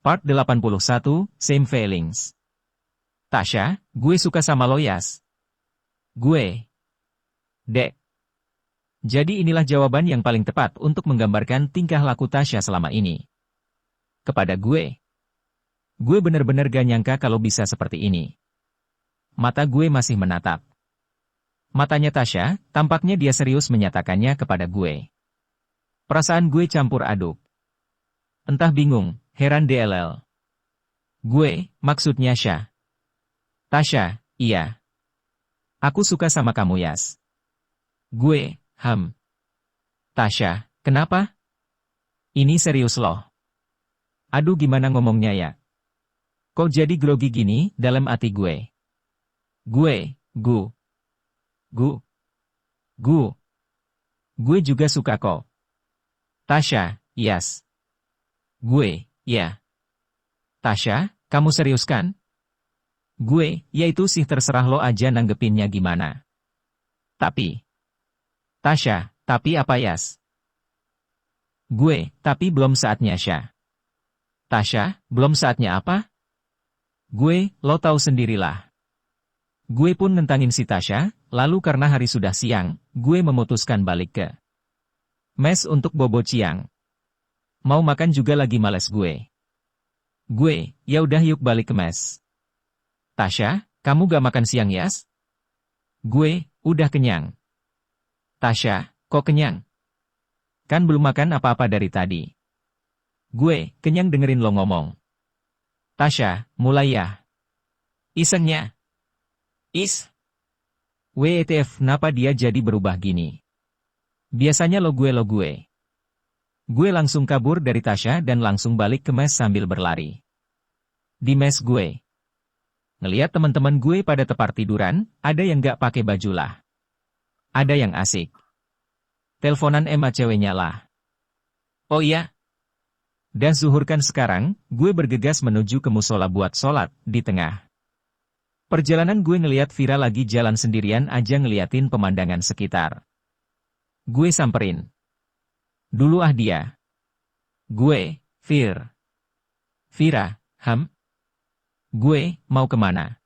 Part 81, Same Feelings. Tasya, gue suka sama lo Yas. Gue. Dek. Jadi inilah jawaban yang paling tepat untuk menggambarkan tingkah laku Tasya selama ini. Kepada gue. Gue bener-bener gak nyangka kalau bisa seperti ini. Mata gue masih menatap. Matanya Tasya, tampaknya dia serius menyatakannya kepada gue. Perasaan gue campur aduk. Entah bingung, heran DLL. Gue, maksudnya Syah. Tasya, iya. Aku suka sama kamu Yas. Gue, Tasya, kenapa? Ini serius loh. Aduh gimana ngomongnya ya? Kok jadi grogi gini dalam hati gue? Gue juga suka kok. Tasya, yes. Gue, ya. Tasya, kamu serius kan? Gue, ya itu sih terserah lo aja nanggepinnya gimana. Tapi. Tasya, tapi apa Yas? Gue, tapi belum saatnya Syah. Tasya, belum saatnya apa? Gue, lo tahu sendirilah. Gue pun nentangin si Tasya, lalu karena hari sudah siang, gue memutuskan balik ke mes untuk bobo siang. Mau makan juga lagi males gue. Gue, ya udah yuk balik ke mes. Tasya, kamu gak makan siang Yas? Gue, udah kenyang. Tasya, kok kenyang? Kan belum makan apa-apa dari tadi. Gue, kenyang dengerin lo ngomong. Tasya, mulai ya. Isengnya. WTF, kenapa dia jadi berubah gini? Biasanya lo gue. Gue langsung kabur dari Tasya dan langsung balik ke mes sambil berlari. Di mes gue. Ngeliat teman-teman gue pada tepar tiduran, ada yang gak pakai baju lah. Ada yang asik. Teleponan Emma ceweknya lah. Oh iya? Dan zuhur kan sekarang, gue bergegas menuju ke musola buat sholat, di tengah perjalanan gue ngeliat Vira lagi jalan sendirian aja ngeliatin pemandangan sekitar. Gue samperin. Dulu ah dia. Gue, Vira, Gue, mau kemana?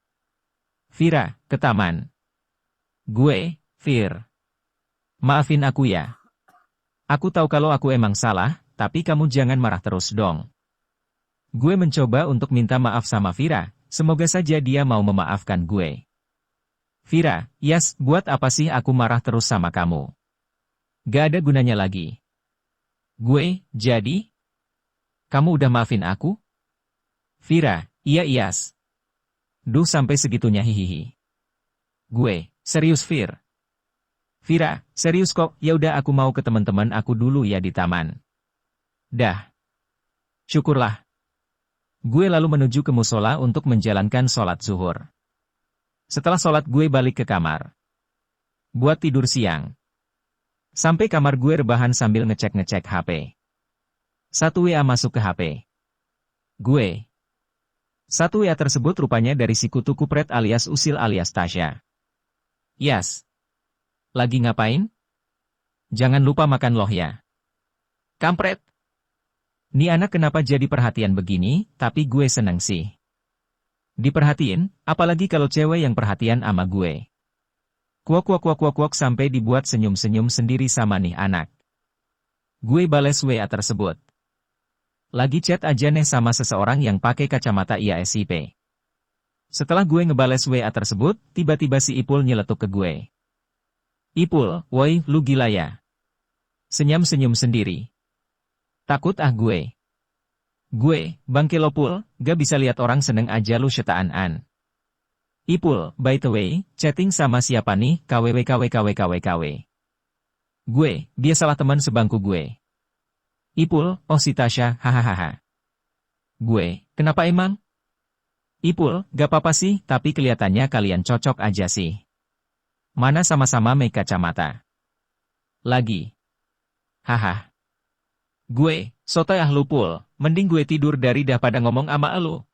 Vira, ke taman. Gue, maafin aku ya. Aku tahu kalau aku emang salah, tapi kamu jangan marah terus dong. Gue mencoba untuk minta maaf sama Vira, semoga saja dia mau memaafkan gue. Vira, Yas, buat apa sih aku marah terus sama kamu? Gak ada gunanya lagi. Gue, jadi? Kamu udah maafin aku? Vira, iya Yas. Duh sampai segitunya hihihi. Gue, serius Vira, serius kok, ya udah aku mau ke teman-teman aku dulu ya di taman. Dah. Syukurlah. Gue lalu menuju ke musola untuk menjalankan sholat zuhur. Setelah sholat gue balik ke kamar. Buat tidur siang. Sampai kamar gue rebahan sambil ngecek-ngecek HP. Satu WA masuk ke HP. Gue. Satu WA tersebut rupanya dari si kutu kupret alias Usil alias Tasya. Yas. Lagi ngapain? Jangan lupa makan loh ya. Kampret. Nih anak kenapa jadi perhatian begini, tapi gue seneng sih. Diperhatiin, apalagi kalau cewek yang perhatian sama gue. Kuak sampai dibuat senyum-senyum sendiri sama nih anak. Gue bales WA tersebut. Lagi chat aja nih sama seseorang yang pakai kacamata IASIP. Setelah gue ngebales WA tersebut, tiba-tiba si Ipul nyeletuk ke gue. Ipul, woi, lu gila ya? Senyum-senyum sendiri. Takut ah gue. Gue, bangke lo Pul, gak bisa lihat orang seneng aja lu setaan-an. Ipul, by the way, chatting sama siapa nih, KW. Gue, dia salah teman sebangku gue. Ipul, oh si Tasya, hahaha. Gue, kenapa emang? Ipul, gak apa-apa sih, tapi kelihatannya kalian cocok aja sih. Mana sama-sama make kacamata. Lagi. Haha. Gue, sotoy ah lu Pul, mending gue tidur dari pada ngomong ama elu.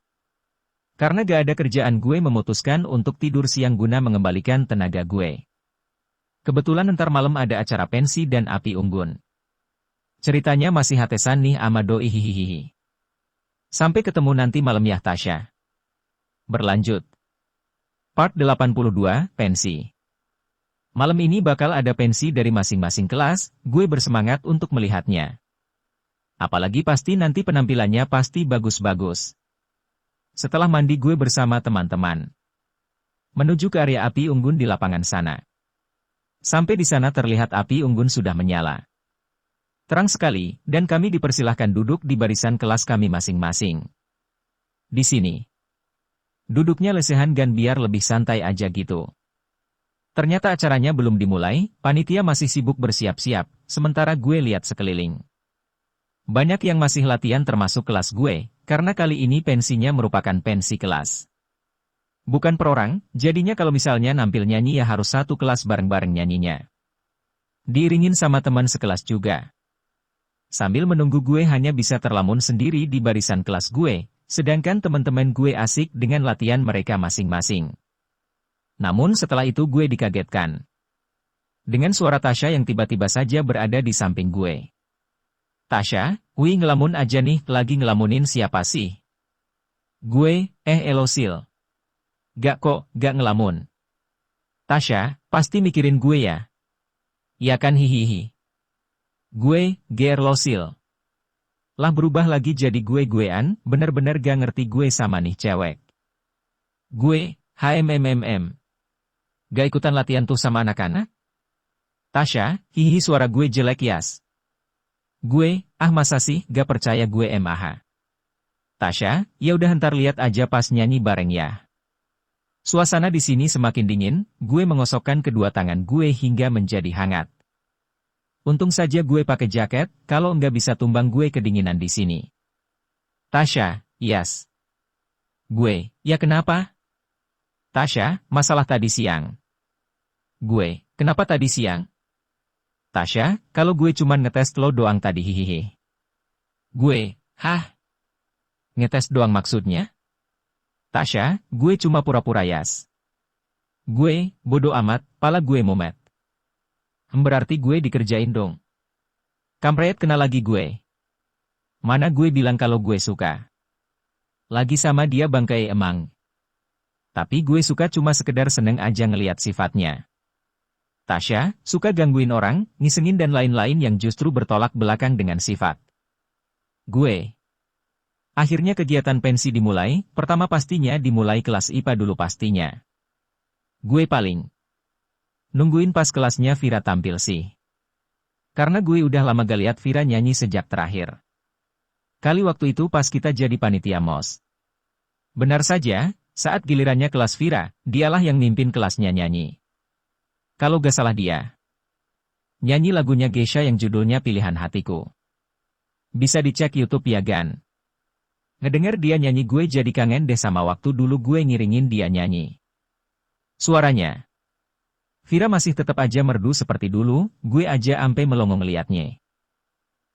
Karena gak ada kerjaan gue memutuskan untuk tidur siang guna mengembalikan tenaga gue. Kebetulan ntar malam ada acara pensi dan api unggun. Ceritanya masih hatesan nih ama doi hihihihi. Sampai ketemu nanti malam ya Tasya. Berlanjut. Part 82, Pensi. Malam ini bakal ada pensi dari masing-masing kelas, gue bersemangat untuk melihatnya. Apalagi pasti nanti penampilannya pasti bagus-bagus. Setelah mandi gue bersama teman-teman menuju ke area api unggun di lapangan sana. Sampai di sana terlihat api unggun sudah menyala. Terang sekali, dan kami dipersilahkan duduk di barisan kelas kami masing-masing. Di sini. Duduknya lesehan dan biar lebih santai aja gitu. Ternyata acaranya belum dimulai, panitia masih sibuk bersiap-siap, sementara gue lihat sekeliling. Banyak yang masih latihan termasuk kelas gue, karena kali ini pensinya merupakan pensi kelas. Bukan per orang, jadinya kalau misalnya nampil nyanyi ya harus satu kelas bareng-bareng nyanyinya. Diiringin sama teman sekelas juga. Sambil menunggu gue hanya bisa terlamun sendiri di barisan kelas gue, sedangkan teman-teman gue asik dengan latihan mereka masing-masing. Namun setelah itu gue dikagetkan dengan suara Tasya yang tiba-tiba saja berada di samping gue. Tasya, wih ngelamun aja nih, lagi ngelamunin siapa sih? Gue, Elosil. Gak kok, gak ngelamun. Tasya, pasti mikirin gue ya? Ya kan hihihi. Gue, Gerlosil. Lah berubah lagi jadi gue-guean, bener-bener gak ngerti gue sama nih cewek. Gue, HMMMM. Gak ikutan latihan tuh sama anak-anak? Tasya, hihi suara gue jelek yas. Gue, masa sih, gak percaya gue MAH. Tasya, ya udah ntar lihat aja pas nyanyi bareng ya. Suasana di sini semakin dingin, gue mengosokkan kedua tangan gue hingga menjadi hangat. Untung saja gue pakai jaket, kalau enggak bisa tumbang gue kedinginan di sini. Tasya, yes. Gue, ya kenapa? Tasya, masalah tadi siang. Gue, kenapa tadi siang? Tasya, kalau gue cuman ngetes lo doang tadi hihihi. Gue, hah? Ngetes doang maksudnya? Tasya, gue cuma pura-pura yas. Gue, bodo amat, pala gue mumet. Berarti gue dikerjain dong. Kampret kena lagi gue. Mana gue bilang kalau gue suka. Lagi sama dia bangkai emang. Tapi gue suka cuma sekedar seneng aja ngeliat sifatnya. Tasya, suka gangguin orang, ngisengin dan lain-lain yang justru bertolak belakang dengan sifat. Gue. Akhirnya kegiatan pensi dimulai, pertama pastinya dimulai kelas IPA dulu pastinya. Gue paling nungguin pas kelasnya Vira tampil sih. Karena gue udah lama gak liat Vira nyanyi sejak terakhir. Kali waktu itu pas kita jadi panitia MOS. Benar saja, saat gilirannya kelas Vira, dialah yang mimpin kelasnya nyanyi. Kalau gak salah dia nyanyi lagunya Geisha yang judulnya Pilihan Hatiku. Bisa dicek YouTube ya Gan. Ngedenger dia nyanyi gue jadi kangen deh sama waktu dulu gue ngiringin dia nyanyi. Suaranya Vira masih tetap aja merdu seperti dulu, gue aja ampe melongo ngeliatnya.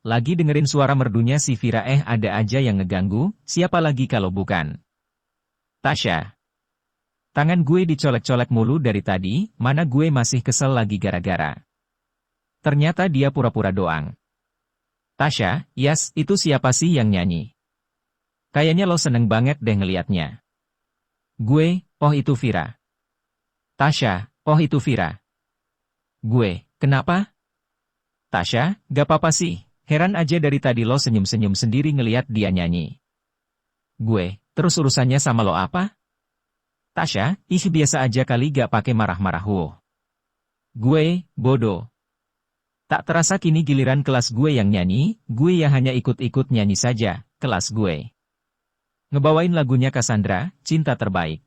Lagi dengerin suara merdunya si Vira ada aja yang ngeganggu, siapa lagi kalau bukan Tasya. Tangan gue dicolek-colek mulu dari tadi, mana gue masih kesel lagi gara-gara. Ternyata dia pura-pura doang. Tasya, yas, itu siapa sih yang nyanyi? Kayaknya lo seneng banget deh ngeliatnya. Gue, oh itu Vira. Tasya, oh itu Vira. Gue, kenapa? Tasya, gak apa-apa sih, heran aja dari tadi lo senyum-senyum sendiri ngeliat dia nyanyi. Gue, terus urusannya sama lo apa? Tasya, biasa aja kali gak pakai marah-marah Gue, bodoh. Tak terasa kini giliran kelas gue yang nyanyi, gue ya hanya ikut-ikut nyanyi saja, kelas gue. Ngebawain lagunya Cassandra, Cinta Terbaik.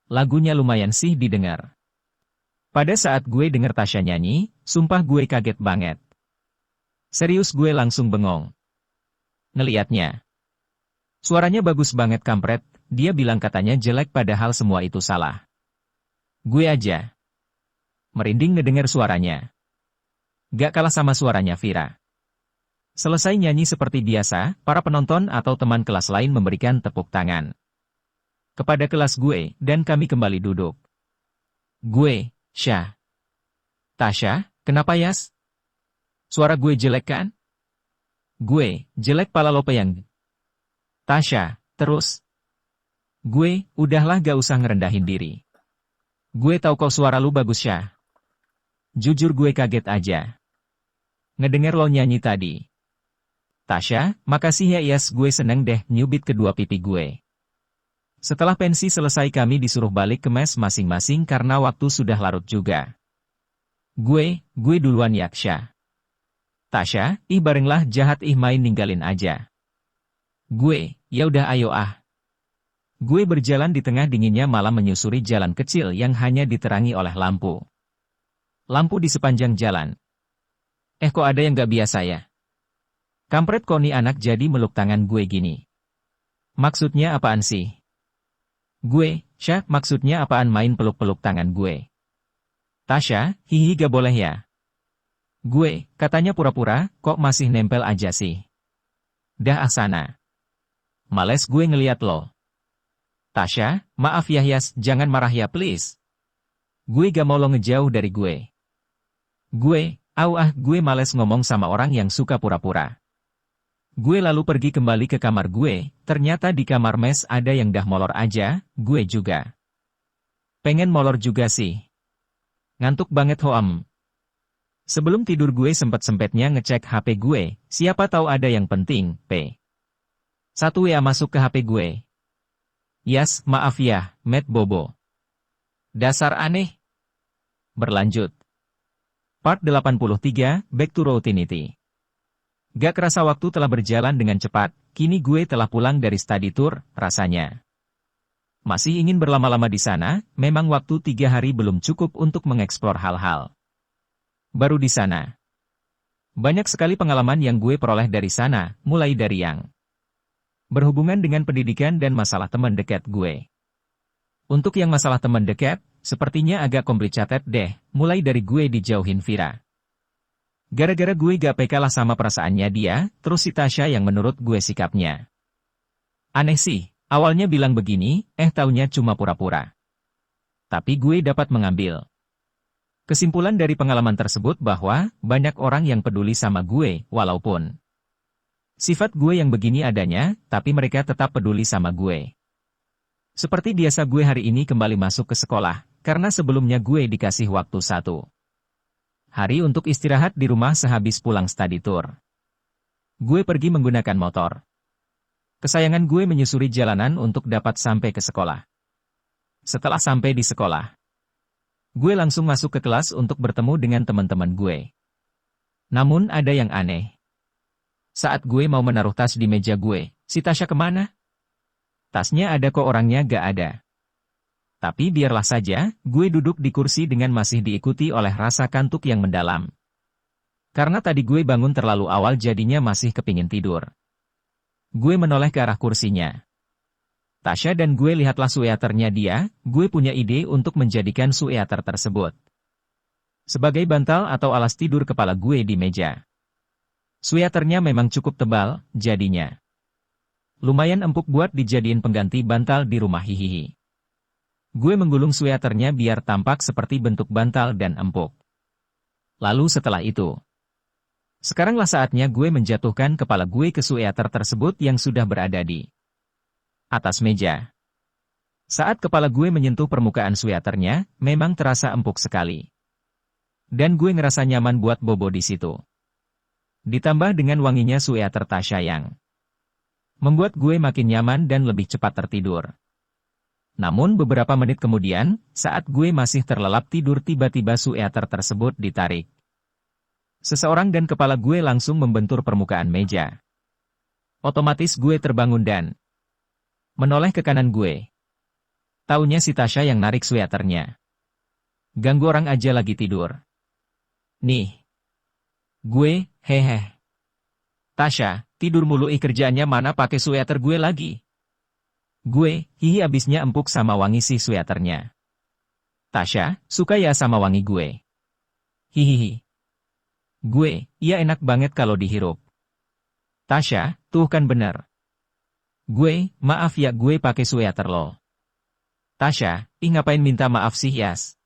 Lagunya lumayan sih didengar. Pada saat gue denger Tasya nyanyi, sumpah gue kaget banget. Serius gue langsung bengong. Ngeliatnya. Suaranya bagus banget kampret, dia bilang katanya jelek padahal semua itu salah. Gue aja merinding ngedenger suaranya. Gak kalah sama suaranya Vira. Selesai nyanyi seperti biasa, para penonton atau teman kelas lain memberikan tepuk tangan kepada kelas gue, dan kami kembali duduk. Gue, Syah. Tasya, kenapa yas? Suara gue jelek kan? Gue, jelek pala lo peyang. Tasya, terus. Gue, udahlah gak usah ngerendahin diri. Gue tahu kok suara lu bagus, Syah. Jujur gue kaget aja. Ngedenger lo nyanyi tadi. Tasya, makasih ya Iyas, gue seneng deh nyubit kedua pipi gue. Setelah pensi selesai kami disuruh balik ke mes masing-masing karena waktu sudah larut juga. Gue duluan Yaksha. Tasya, barenglah jahat main ninggalin aja. Gue, ya udah ayo ah. Gue berjalan di tengah dinginnya malam menyusuri jalan kecil yang hanya diterangi oleh lampu. Lampu di sepanjang jalan. Kok ada yang gak biasa ya? Kampret kok nih anak jadi meluk tangan gue gini. Maksudnya apaan sih? Gue, Syah, maksudnya apaan main peluk-peluk tangan gue? Tasya, hihi gak boleh ya? Gue, katanya pura-pura, kok masih nempel aja sih? Dah asana. Males gue ngeliat lo. Tasya, maaf ya Yas, jangan marah ya please. Gue gak mau lo ngejauh dari gue. Gue males ngomong sama orang yang suka pura-pura. Gue lalu pergi kembali ke kamar gue, ternyata di kamar mes ada yang dah molor aja, gue juga. Pengen molor juga sih. Ngantuk banget hoam. Sebelum tidur gue sempet-sempetnya ngecek HP gue, siapa tahu ada yang penting, Satu ya masuk ke HP gue. Yas, maaf ya, Matt Bobo. Dasar aneh. Berlanjut. Part 83, Back to Routinity. Gak kerasa waktu telah berjalan dengan cepat, kini gue telah pulang dari study tour, rasanya. Masih ingin berlama-lama di sana, memang waktu 3 hari belum cukup untuk mengeksplor hal-hal baru di sana. Banyak sekali pengalaman yang gue peroleh dari sana, mulai dari yang berhubungan dengan pendidikan dan masalah teman dekat gue. Untuk yang masalah teman dekat, sepertinya agak complicated deh, mulai dari gue dijauhin Vira. Gara-gara gue gak peka lah sama perasaannya dia, terus si Tasya yang menurut gue sikapnya aneh sih, awalnya bilang begini, taunya cuma pura-pura. Tapi gue dapat mengambil kesimpulan dari pengalaman tersebut bahwa banyak orang yang peduli sama gue, walaupun sifat gue yang begini adanya, tapi mereka tetap peduli sama gue. Seperti biasa gue hari ini kembali masuk ke sekolah, karena sebelumnya gue dikasih waktu 1 hari untuk istirahat di rumah sehabis pulang study tour. Gue pergi menggunakan motor. Kesayangan gue menyusuri jalanan untuk dapat sampai ke sekolah. Setelah sampai di sekolah, gue langsung masuk ke kelas untuk bertemu dengan teman-teman gue. Namun ada yang aneh. Saat gue mau menaruh tas di meja gue, si Tasya kemana? Tasnya ada kok orangnya gak ada. Tapi biarlah saja, gue duduk di kursi dengan masih diikuti oleh rasa kantuk yang mendalam. Karena tadi gue bangun terlalu awal jadinya masih kepingin tidur. Gue menoleh ke arah kursinya. Tasya dan gue lihatlah sweaternya dia, gue punya ide untuk menjadikan sweater tersebut sebagai bantal atau alas tidur kepala gue di meja. Sweaternya memang cukup tebal, jadinya lumayan empuk buat dijadiin pengganti bantal di rumah hihihi. Gue menggulung sweaternya biar tampak seperti bentuk bantal dan empuk. Lalu setelah itu, sekaranglah saatnya gue menjatuhkan kepala gue ke sweater tersebut yang sudah berada di atas meja. Saat kepala gue menyentuh permukaan sweaternya, memang terasa empuk sekali. Dan gue ngerasa nyaman buat bobo di situ. Ditambah dengan wanginya sweater Tasya yang membuat gue makin nyaman dan lebih cepat tertidur. Namun beberapa menit kemudian, saat gue masih terlelap tidur tiba-tiba sweater tersebut ditarik seseorang dan kepala gue langsung membentur permukaan meja. Otomatis gue terbangun dan menoleh ke kanan gue. Taunya si Tasya yang narik sweaternya. Ganggu orang aja lagi tidur. Nih. Gue, hehe. Tasya, tidur mulu kerjaannya mana pakai sweater gue lagi. Gue, hihi abisnya empuk sama wangi si sweaternya. Tasya, suka ya sama wangi gue. Hihihi. Gue, iya enak banget kalau dihirup. Tasya, tuh kan bener. Gue, maaf ya gue pakai sweater lo. Tasya, ngapain minta maaf sih Yas?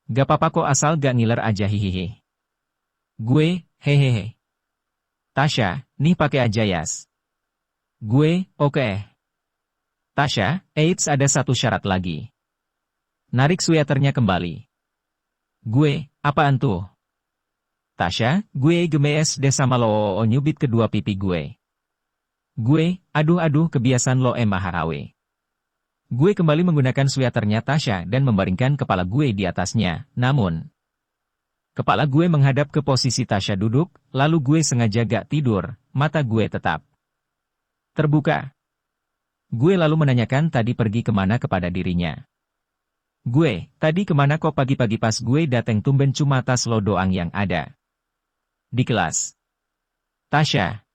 Gak apa-apa kok asal gak ngiler aja hihihi. Gue, hehehe. Tasya, nih pakai aja Yas. Gue, oke. Tasya, eits ada satu syarat lagi. Narik sweaternya kembali. Gue, apaan tuh? Tasya, gue gemes deh sama lo nyubit kedua pipi gue. Gue, aduh kebiasaan lo emah harawe. Gue kembali menggunakan sweaternya Tasya dan membaringkan kepala gue di atasnya, namun kepala gue menghadap ke posisi Tasya duduk, lalu gue sengaja gak tidur, mata gue tetap terbuka. Gue lalu menanyakan tadi pergi kemana kepada dirinya. Gue, tadi kemana kok pagi-pagi pas gue dateng tumben cuma tas lo doang yang ada di kelas. Tasya.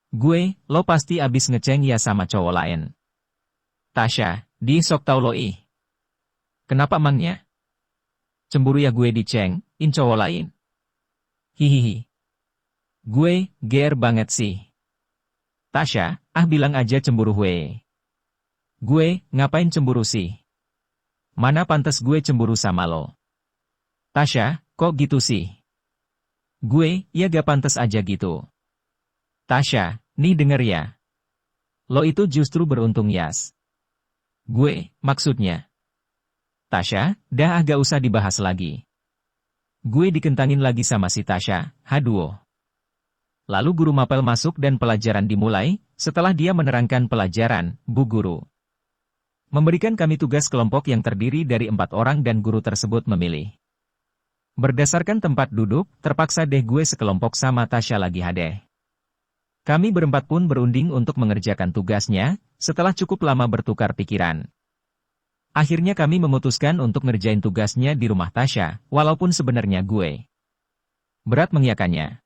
Gue, lo pasti abis ngeceng ya sama cowok lain. Tasya, di sok tau lo ih. Kenapa emangnya? Cemburu ya gue diceng, cowok lain. Hihihi. Gue, GR banget sih. Tasya, bilang aja cemburu we. Gue, ngapain cemburu sih? Mana pantas gue cemburu sama lo? Tasya, kok gitu sih? Gue, ya gak pantas aja gitu. Tasya, nih denger ya. Lo itu justru beruntung Yas. Gue, maksudnya. Tasya, dah agak usah dibahas lagi. Gue dikentangin lagi sama si Tasya, haduh. Lalu guru mapel masuk dan pelajaran dimulai, setelah dia menerangkan pelajaran, Bu Guru memberikan kami tugas kelompok yang terdiri dari 4 orang dan guru tersebut memilih. Berdasarkan tempat duduk, terpaksa deh gue sekelompok sama Tasya lagi hadeh. Kami berempat pun berunding untuk mengerjakan tugasnya, setelah cukup lama bertukar pikiran. Akhirnya kami memutuskan untuk ngerjain tugasnya di rumah Tasya, walaupun sebenarnya gue berat mengiyakannya.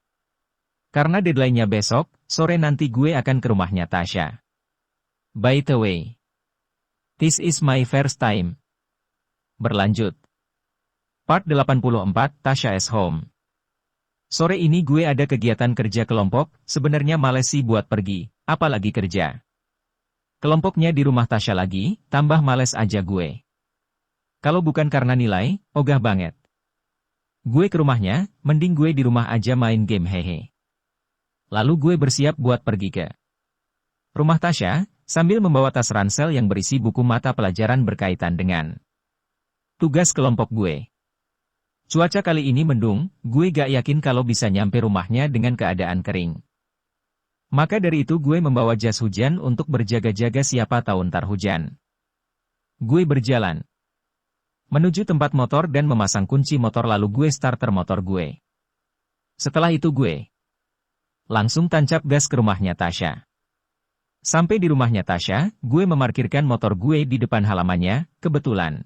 Karena deadline-nya besok, sore nanti gue akan ke rumahnya Tasya. By the way, this is my first time. Berlanjut. Part 84, Tasya is home. Sore ini gue ada kegiatan kerja kelompok, sebenarnya males sih buat pergi, apalagi kerja kelompoknya di rumah Tasya lagi, tambah males aja gue. Kalau bukan karena nilai, ogah banget. Gue ke rumahnya, mending gue di rumah aja main game hehe. Lalu gue bersiap buat pergi ke rumah Tasya, sambil membawa tas ransel yang berisi buku mata pelajaran berkaitan dengan tugas kelompok gue. Cuaca kali ini mendung, gue gak yakin kalau bisa nyampe rumahnya dengan keadaan kering. Maka dari itu gue membawa jas hujan untuk berjaga-jaga siapa tahu ntar hujan. Gue berjalan menuju tempat motor dan memasang kunci motor lalu gue starter motor gue. Setelah itu gue langsung tancap gas ke rumahnya Tasya. Sampai di rumahnya Tasya, gue memarkirkan motor gue di depan halamannya, kebetulan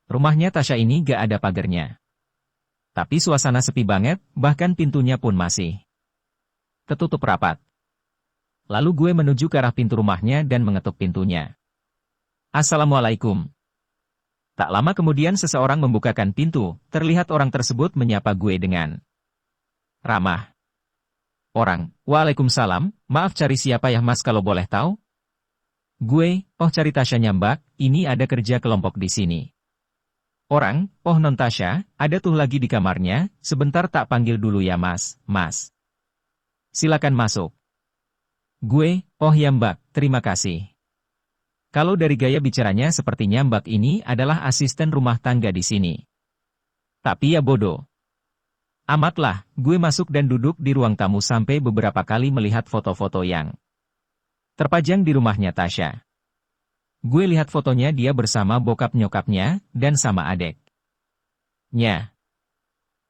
rumahnya Tasya ini gak ada pagarnya. Tapi suasana sepi banget, bahkan pintunya pun masih tertutup rapat. Lalu gue menuju ke arah pintu rumahnya dan mengetuk pintunya. Assalamualaikum. Tak lama kemudian seseorang membukakan pintu, terlihat orang tersebut menyapa gue dengan ramah. Orang, Waalaikumsalam, maaf cari siapa ya mas kalau boleh tahu? Gue, cari Tasya nyambak, ini ada kerja kelompok di sini. Orang, non Tasya, ada tuh lagi di kamarnya, sebentar tak panggil dulu ya mas. Silakan masuk. Gue, ya mbak, terima kasih. Kalau dari gaya bicaranya sepertinya mbak ini adalah asisten rumah tangga di sini. Tapi ya bodoh amatlah, gue masuk dan duduk di ruang tamu sampai beberapa kali melihat foto-foto yang terpajang di rumahnya Tasya. Gue lihat fotonya dia bersama bokap nyokapnya, dan sama adeknya.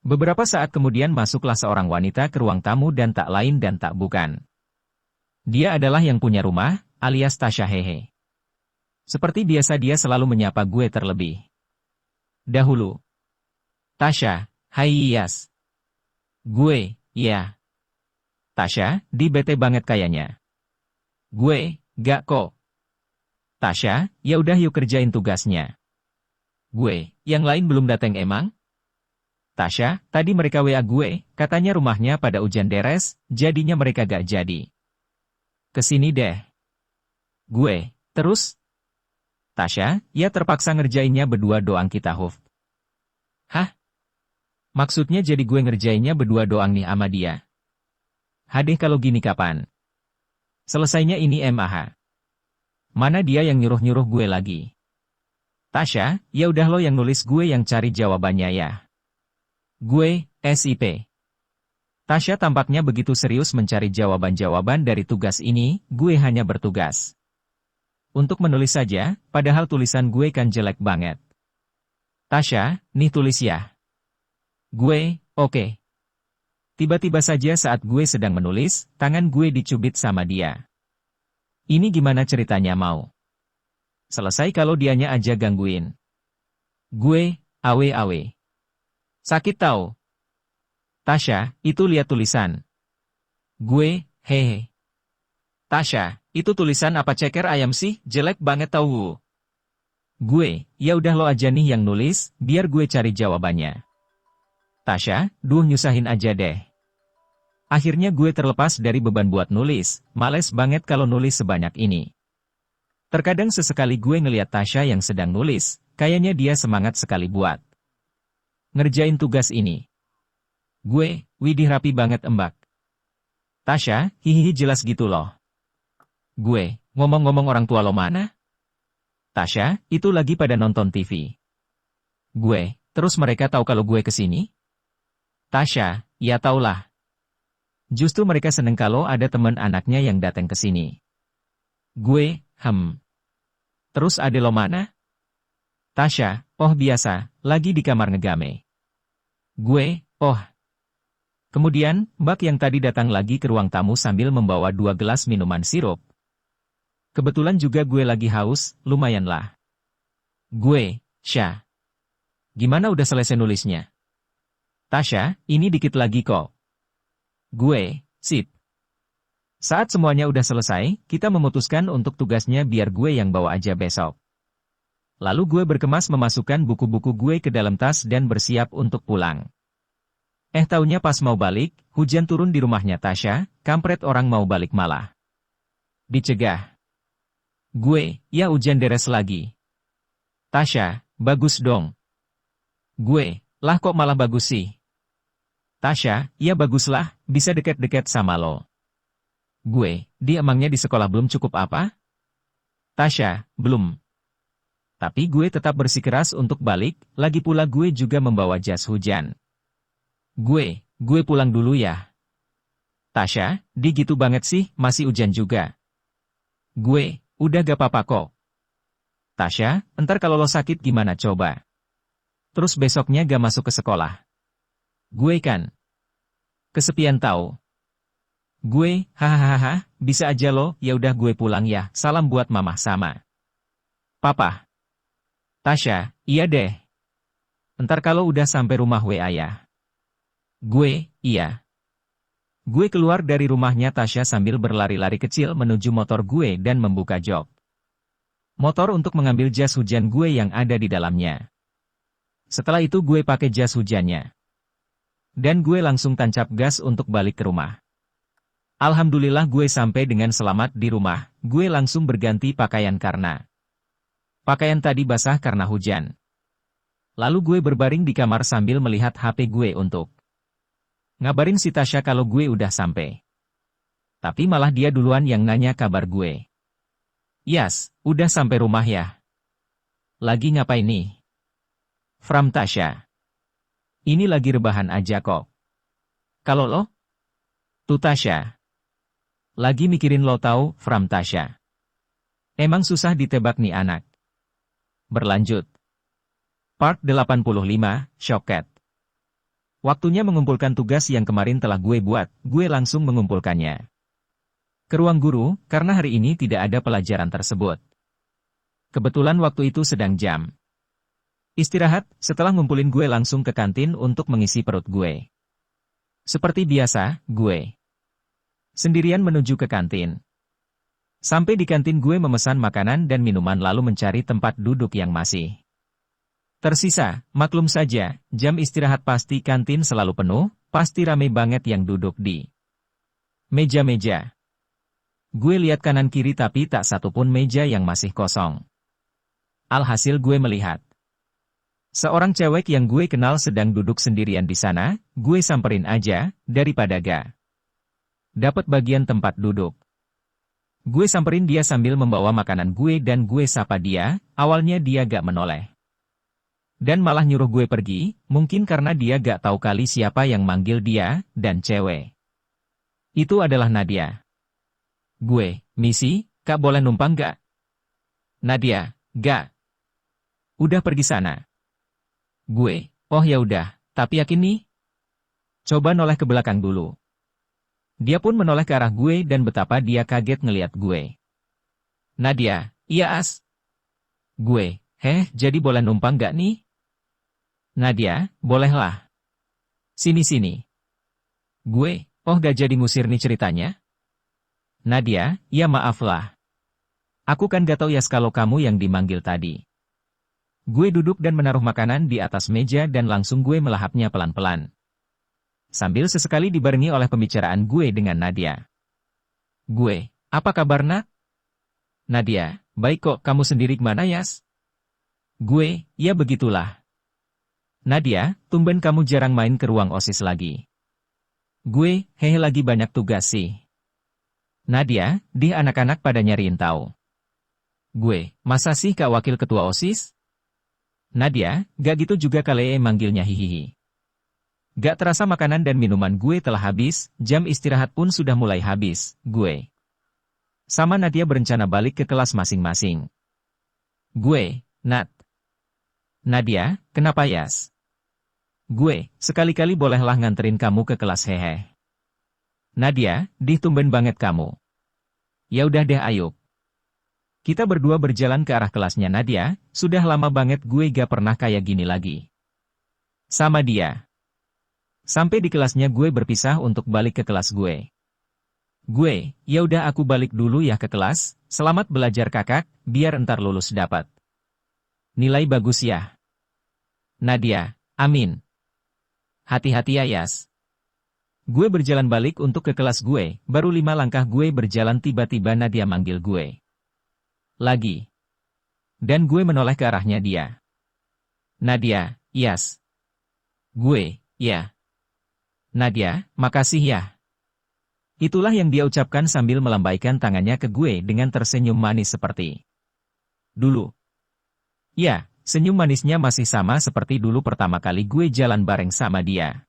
Beberapa saat kemudian masuklah seorang wanita ke ruang tamu dan tak lain dan tak bukan. Dia adalah yang punya rumah, alias Tasya hehe. Seperti biasa dia selalu menyapa gue terlebih dahulu. Tasya, hai Yas. Gue, ya. Tasya, di bete banget kayaknya. Gue, gak kok. Tasya, ya udah yuk kerjain tugasnya. Gue, yang lain belum datang emang? Tasya, tadi mereka WA gue, katanya rumahnya pada hujan deres, jadinya mereka gak jadi kesini deh. Gue, terus? Tasya, ya terpaksa ngerjainnya berdua doang kita Huf. Hah? Maksudnya jadi gue ngerjainnya berdua doang nih sama dia? Hadeh kalau gini kapan? Selesainya ini MAH. Mana dia yang nyuruh-nyuruh gue lagi? Tasya, ya udah lo yang nulis, gue yang cari jawabannya ya. Gue, SIP. Tasya tampaknya begitu serius mencari jawaban-jawaban dari tugas ini, gue hanya bertugas untuk menulis saja, padahal tulisan gue kan jelek banget. Tasya, nih tulis ya. Gue, oke. Tiba-tiba saja saat gue sedang menulis, tangan gue dicubit sama dia. Ini gimana ceritanya mau? Selesai kalau dianya aja gangguin. Gue, awe. Sakit tau. Tasya, itu lihat tulisan. Gue, hehe. Tasya, itu tulisan apa ceker ayam sih? Jelek banget tau. Gue, ya udah lo aja nih yang nulis, biar gue cari jawabannya. Tasya, duh nyusahin aja deh. Akhirnya gue terlepas dari beban buat nulis, males banget kalau nulis sebanyak ini. Terkadang sesekali gue ngeliat Tasya yang sedang nulis, kayaknya dia semangat sekali buat ngerjain tugas ini. Gue, widih rapi banget embak. Tasya, hihihi jelas gitu loh. Gue, ngomong-ngomong orang tua lo mana? Tasya, itu lagi pada nonton TV. Gue, terus mereka tahu kalau gue kesini? Tasya, ya taulah. Justru mereka seneng kalau ada teman anaknya yang datang ke sini. Gue, Terus ade lo mana? Tasya, oh biasa, lagi di kamar ngegame. Gue, oh. Kemudian, Mbak yang tadi datang lagi ke ruang tamu sambil membawa 2 gelas minuman sirup. Kebetulan juga gue lagi haus, lumayan lah. Gue, Syah. Gimana udah selesai nulisnya? Tasya, ini dikit lagi kok. Gue, sip. Saat semuanya udah selesai, kita memutuskan untuk tugasnya biar gue yang bawa aja besok. Lalu gue berkemas memasukkan buku-buku gue ke dalam tas dan bersiap untuk pulang. Taunya pas mau balik, hujan turun di rumahnya Tasya, kampret orang mau balik malah dicegah. Gue, ya hujan deres lagi. Tasya, bagus dong. Gue, lah kok malah bagus sih? Tasya, ya baguslah, bisa deket-deket sama lo. Gue, dia emangnya di sekolah belum cukup apa? Tasya, belum. Tapi gue tetap bersikeras untuk balik, lagi pula gue juga membawa jas hujan. Gue pulang dulu ya. Tasya, di gitu banget sih, masih hujan juga. Gue, udah gak apa-apa kok. Tasya, entar kalau lo sakit gimana coba? Terus besoknya gak masuk ke sekolah. Gue kan kesepian tahu. Gue, hahaha, bisa aja lo, ya udah gue pulang ya, salam buat mama sama papa. Tasya, iya deh. Entar kalau udah sampai rumah WA ya. Gue, iya. Gue keluar dari rumahnya Tasya sambil berlari-lari kecil menuju motor gue dan membuka jok motor untuk mengambil jas hujan gue yang ada di dalamnya. Setelah itu gue pakai jas hujannya. Dan gue langsung tancap gas untuk balik ke rumah. Alhamdulillah gue sampai dengan selamat di rumah, gue langsung berganti pakaian karena pakaian tadi basah karena hujan. Lalu gue berbaring di kamar sambil melihat HP gue untuk ngabarin si Tasya kalau gue udah sampai. Tapi malah dia duluan yang nanya kabar gue. Yas, udah sampai rumah ya? Lagi ngapain nih? From Tasya. Ini lagi rebahan aja kok. Kalau lo? Tuh Tasya. Lagi mikirin lo tahu, from Tasya. Emang susah ditebak nih anak. Berlanjut. Part 85, Shocket. Waktunya mengumpulkan tugas yang kemarin telah gue buat, gue langsung mengumpulkannya ke ruang guru, karena hari ini tidak ada pelajaran tersebut. Kebetulan waktu itu sedang jam istirahat, setelah ngumpulin gue langsung ke kantin untuk mengisi perut gue. Seperti biasa, gue sendirian menuju ke kantin. Sampai di kantin gue memesan makanan dan minuman lalu mencari tempat duduk yang masih tersisa. Maklum saja, jam istirahat pasti kantin selalu penuh, pasti rame banget yang duduk di meja-meja. Gue lihat kanan kiri tapi tak satupun meja yang masih kosong. Alhasil gue melihat seorang cewek yang gue kenal sedang duduk sendirian di sana, gue samperin aja, daripada gak dapat bagian tempat duduk. Gue samperin dia sambil membawa makanan gue dan gue sapa dia, awalnya dia gak menoleh. Dan malah nyuruh gue pergi, mungkin karena dia gak tahu kali siapa yang manggil dia, dan cewek. Itu adalah Nadia. Gue, Misi, Kak boleh numpang gak? Nadia, gak. Udah pergi sana. Gue, oh ya udah, tapi yakin nih? Coba noleh ke belakang dulu. Dia pun menoleh ke arah gue dan betapa dia kaget ngeliat gue. Nadia, iya as. Gue, jadi boleh numpang gak nih? Nadia, bolehlah. Sini-sini. Gue, oh gak jadi ngusir nih ceritanya? Nadia, ya maaflah. Aku kan gak tahu ya kalau kamu yang dimanggil tadi. Gue duduk dan menaruh makanan di atas meja dan langsung gue melahapnya pelan-pelan. Sambil sesekali dibarengi oleh pembicaraan gue dengan Nadia. Gue, apa kabar nak? Nadia, baik kok, kamu sendiri gimana Yas? Gue, ya begitulah. Nadia, tumben kamu jarang main ke ruang OSIS lagi. Gue, lagi banyak tugas sih. Nadia, di anak-anak pada nyariin tahu. Gue, masa sih Kak Wakil Ketua OSIS? Nadia, gak gitu juga kali manggilnya hihihi. Gak terasa makanan dan minuman gue telah habis, jam istirahat pun sudah mulai habis, gue. Sama Nadia berencana balik ke kelas masing-masing. Gue, Nat. Nadia, kenapa Yas? Gue, sekali-kali bolehlah nganterin kamu ke kelas hehe. Nadia, tumben banget kamu. Ya udah deh ayo. Kita berdua berjalan ke arah kelasnya Nadia, sudah lama banget gue gak pernah kayak gini lagi. Sama dia. Sampai di kelasnya gue berpisah untuk balik ke kelas gue. Gue, ya udah aku balik dulu ya ke kelas, selamat belajar kakak, biar entar lulus dapat nilai bagus ya. Nadia, amin. Hati-hati ya Yas. Gue berjalan balik untuk ke kelas gue, baru 5 langkah gue berjalan tiba-tiba Nadia manggil gue. Lagi. Dan gue menoleh ke arahnya dia. Nadia, Yas. Gue, ya. Nadia, makasih ya. Itulah yang dia ucapkan sambil melambaikan tangannya ke gue dengan tersenyum manis seperti dulu. Ya, senyum manisnya masih sama seperti dulu pertama kali gue jalan bareng sama dia.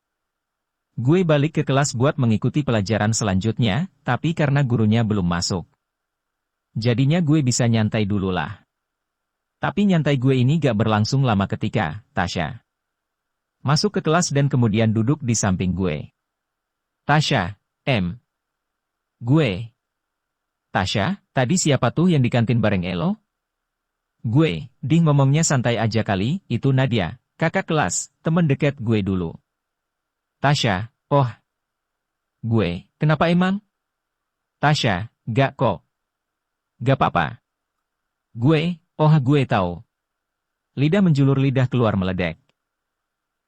Gue balik ke kelas buat mengikuti pelajaran selanjutnya, tapi karena gurunya belum masuk. Jadinya gue bisa nyantai dulu lah. Tapi nyantai gue ini gak berlangsung lama ketika Tasya masuk ke kelas dan kemudian duduk di samping gue. Tasya, Gue. Tasya, tadi siapa tuh yang di kantin bareng Elo? Gue, ngomongnya santai aja kali, itu Nadia, kakak kelas, temen deket gue dulu. Tasya, oh. Gue, kenapa emang? Tasya, gak kok. Gak apa-apa. Gue, oh gue tahu. Lidah menjulur lidah keluar meledek.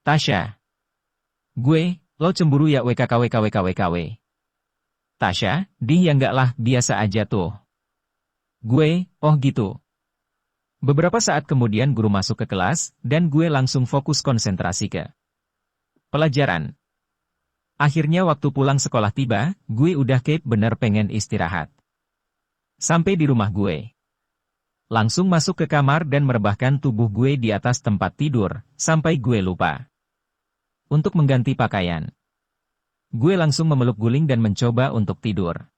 Tasya. Gue, lo cemburu ya WKKWKWKWKW. Tasya, ya enggak lah, biasa aja tuh. Gue, oh gitu. Beberapa saat kemudian guru masuk ke kelas, dan gue langsung fokus konsentrasi ke pelajaran. Akhirnya waktu pulang sekolah tiba, gue udah bener pengen istirahat. Sampai di rumah gue. Langsung masuk ke kamar dan merebahkan tubuh gue di atas tempat tidur, sampai gue lupa untuk mengganti pakaian. Gue langsung memeluk guling dan mencoba untuk tidur.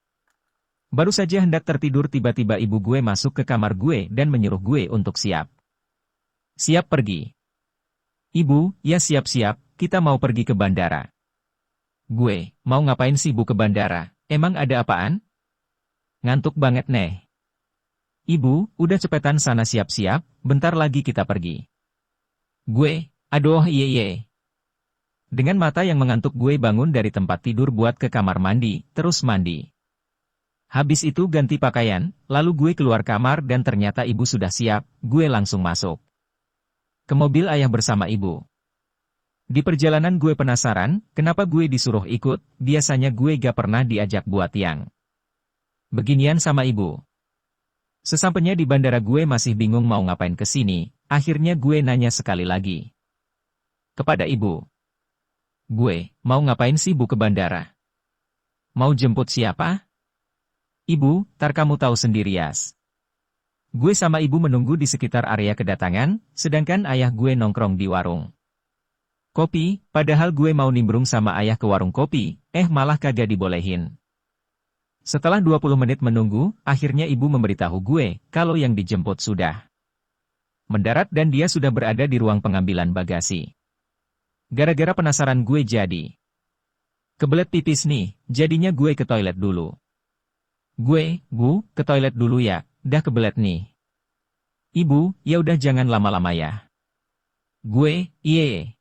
Baru saja hendak tertidur tiba-tiba ibu gue masuk ke kamar gue dan menyuruh gue untuk siap. Siap pergi. Ibu, ya siap-siap, kita mau pergi ke bandara. Gue, mau ngapain sih bu ke bandara? Emang ada apaan? Ngantuk banget nih. Ibu, udah cepetan sana siap-siap, bentar lagi kita pergi. Gue, aduh iye. Dengan mata yang mengantuk gue bangun dari tempat tidur buat ke kamar mandi, terus mandi. Habis itu ganti pakaian, lalu gue keluar kamar dan ternyata ibu sudah siap, gue langsung masuk ke mobil ayah bersama ibu. Di perjalanan gue penasaran, kenapa gue disuruh ikut, biasanya gue gak pernah diajak buat yang beginian sama ibu. Sesampainya di bandara gue masih bingung mau ngapain ke sini, akhirnya gue nanya sekali lagi kepada ibu. Gue, mau ngapain sih bu ke bandara? Mau jemput siapa? Ibu, tar kamu tahu sendiri Yas. Gue sama ibu menunggu di sekitar area kedatangan, sedangkan ayah gue nongkrong di warung kopi, padahal gue mau nimbrung sama ayah ke warung kopi, malah kagak dibolehin. Setelah 20 menit menunggu, akhirnya ibu memberitahu gue, kalau yang dijemput sudah mendarat dan dia sudah berada di ruang pengambilan bagasi. Gara-gara penasaran gue jadi kebelet pipis nih, jadinya gue ke toilet dulu. Gue, Bu, ke toilet dulu ya, dah kebelet nih. Ibu, ya udah jangan lama-lama ya. Gue, iye.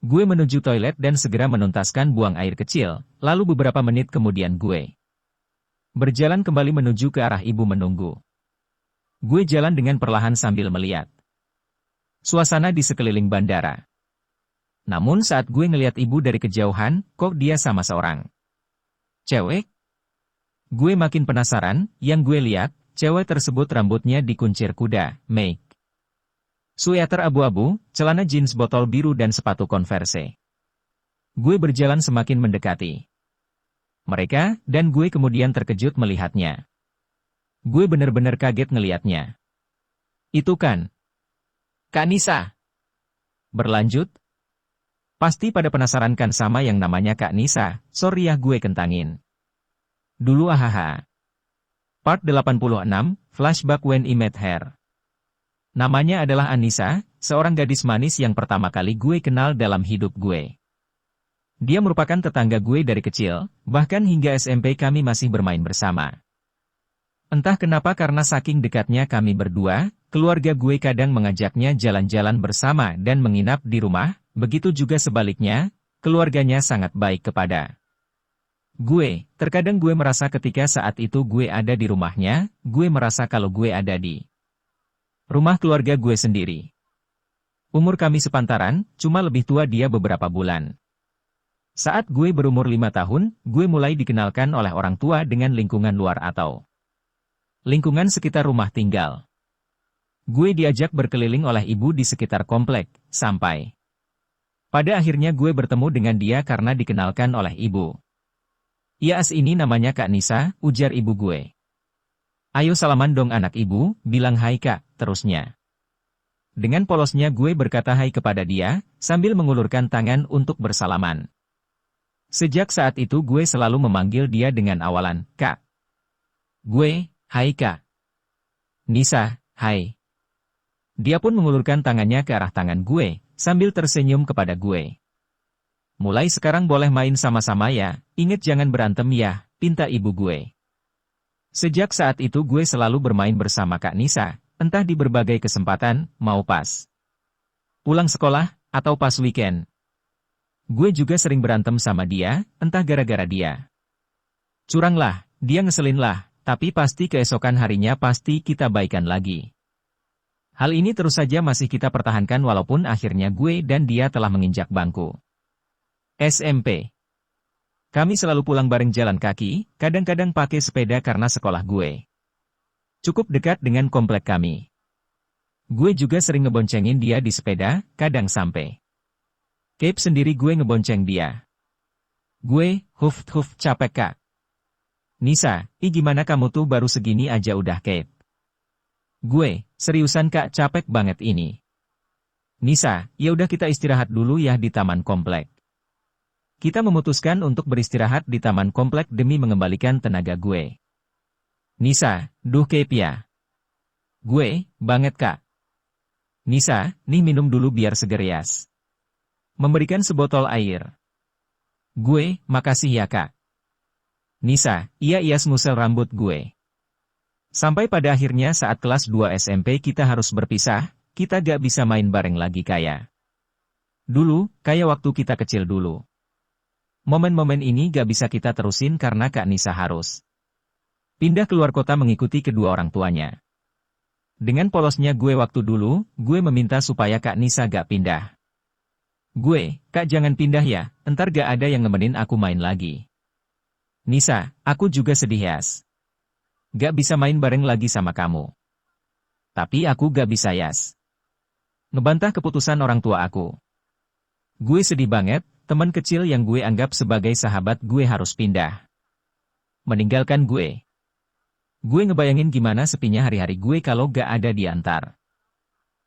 Gue menuju toilet dan segera menuntaskan buang air kecil, lalu beberapa menit kemudian gue berjalan kembali menuju ke arah ibu menunggu. Gue jalan dengan perlahan sambil melihat suasana di sekeliling bandara. Namun saat gue ngelihat ibu dari kejauhan, kok dia sama seorang cewek? Gue makin penasaran, yang gue lihat, cewek tersebut rambutnya dikuncir kuda, make sweater abu-abu, celana jeans botol biru dan sepatu Converse. Gue berjalan semakin mendekati mereka, dan gue kemudian terkejut melihatnya. Gue bener-bener kaget ngelihatnya. Itu kan Kak Nisa. Berlanjut. Pasti pada penasaran kan sama yang namanya Kak Nisa, sorry ya gue kentangin. Dulu ahaha. Part 86, Flashback When I Met Her. Namanya adalah Anissa, seorang gadis manis yang pertama kali gue kenal dalam hidup gue. Dia merupakan tetangga gue dari kecil, bahkan hingga SMP kami masih bermain bersama. Entah kenapa karena saking dekatnya kami berdua, keluarga gue kadang mengajaknya jalan-jalan bersama dan menginap di rumah, begitu juga sebaliknya, keluarganya sangat baik kepada gue. Terkadang gue merasa ketika saat itu gue ada di rumahnya, gue merasa kalau gue ada di rumah keluarga gue sendiri. Umur kami sepantaran, cuma lebih tua dia beberapa bulan. Saat gue berumur 5 tahun, gue mulai dikenalkan oleh orang tua dengan lingkungan luar atau lingkungan sekitar rumah tinggal. Gue diajak berkeliling oleh ibu di sekitar komplek, sampai pada akhirnya gue bertemu dengan dia karena dikenalkan oleh ibu. Ya ini namanya Kak Nisa, ujar ibu gue. Ayo salaman dong anak ibu, bilang hai kak, terusnya. Dengan polosnya gue berkata hai kepada dia, sambil mengulurkan tangan untuk bersalaman. Sejak saat itu gue selalu memanggil dia dengan awalan, Kak. Gue, hai Kak. Nisa, hai. Dia pun mengulurkan tangannya ke arah tangan gue, sambil tersenyum kepada gue. Mulai sekarang boleh main sama-sama ya, inget jangan berantem ya, pinta ibu gue. Sejak saat itu gue selalu bermain bersama Kak Nisa, entah di berbagai kesempatan, mau pas pulang sekolah, atau pas weekend. Gue juga sering berantem sama dia, entah gara-gara dia curang lah, dia ngeselin lah, tapi pasti keesokan harinya pasti kita baikan lagi. Hal ini terus saja masih kita pertahankan walaupun akhirnya gue dan dia telah menginjak bangku SMP. Kami selalu pulang bareng jalan kaki, kadang-kadang pakai sepeda karena sekolah gue cukup dekat dengan komplek kami. Gue juga sering ngeboncengin dia di sepeda, kadang sampai Cape sendiri gue ngebonceng dia. Gue, huf capek kak. Nisa, gimana kamu tuh baru segini aja udah Cape? Gue, seriusan kak capek banget ini. Nisa, ya udah kita istirahat dulu ya di taman komplek. Kita memutuskan untuk beristirahat di taman komplek demi mengembalikan tenaga gue. Nisa, duh Cape ya. Gue, banget kak. Nisa, nih minum dulu biar seger Yas. Memberikan sebotol air. Gue, makasih ya kak. Nisa, iya Yas ngusel rambut gue. Sampai pada akhirnya saat kelas 2 SMP kita harus berpisah, kita gak bisa main bareng lagi kayak dulu, kayak waktu kita kecil dulu. Momen-momen ini gak bisa kita terusin karena Kak Nisa harus pindah keluar kota mengikuti kedua orang tuanya. Dengan polosnya gue waktu dulu, gue meminta supaya Kak Nisa gak pindah. Gue, Kak jangan pindah ya, entar gak ada yang nemenin aku main lagi. Nisa, aku juga sedih Yas. Gak bisa main bareng lagi sama kamu. Tapi aku gak bisa Yas. Ngebantah keputusan orang tua aku. Gue sedih banget. Teman kecil yang gue anggap sebagai sahabat gue harus pindah. Meninggalkan gue. Gue ngebayangin gimana sepinya hari-hari gue kalau gak ada di Antar.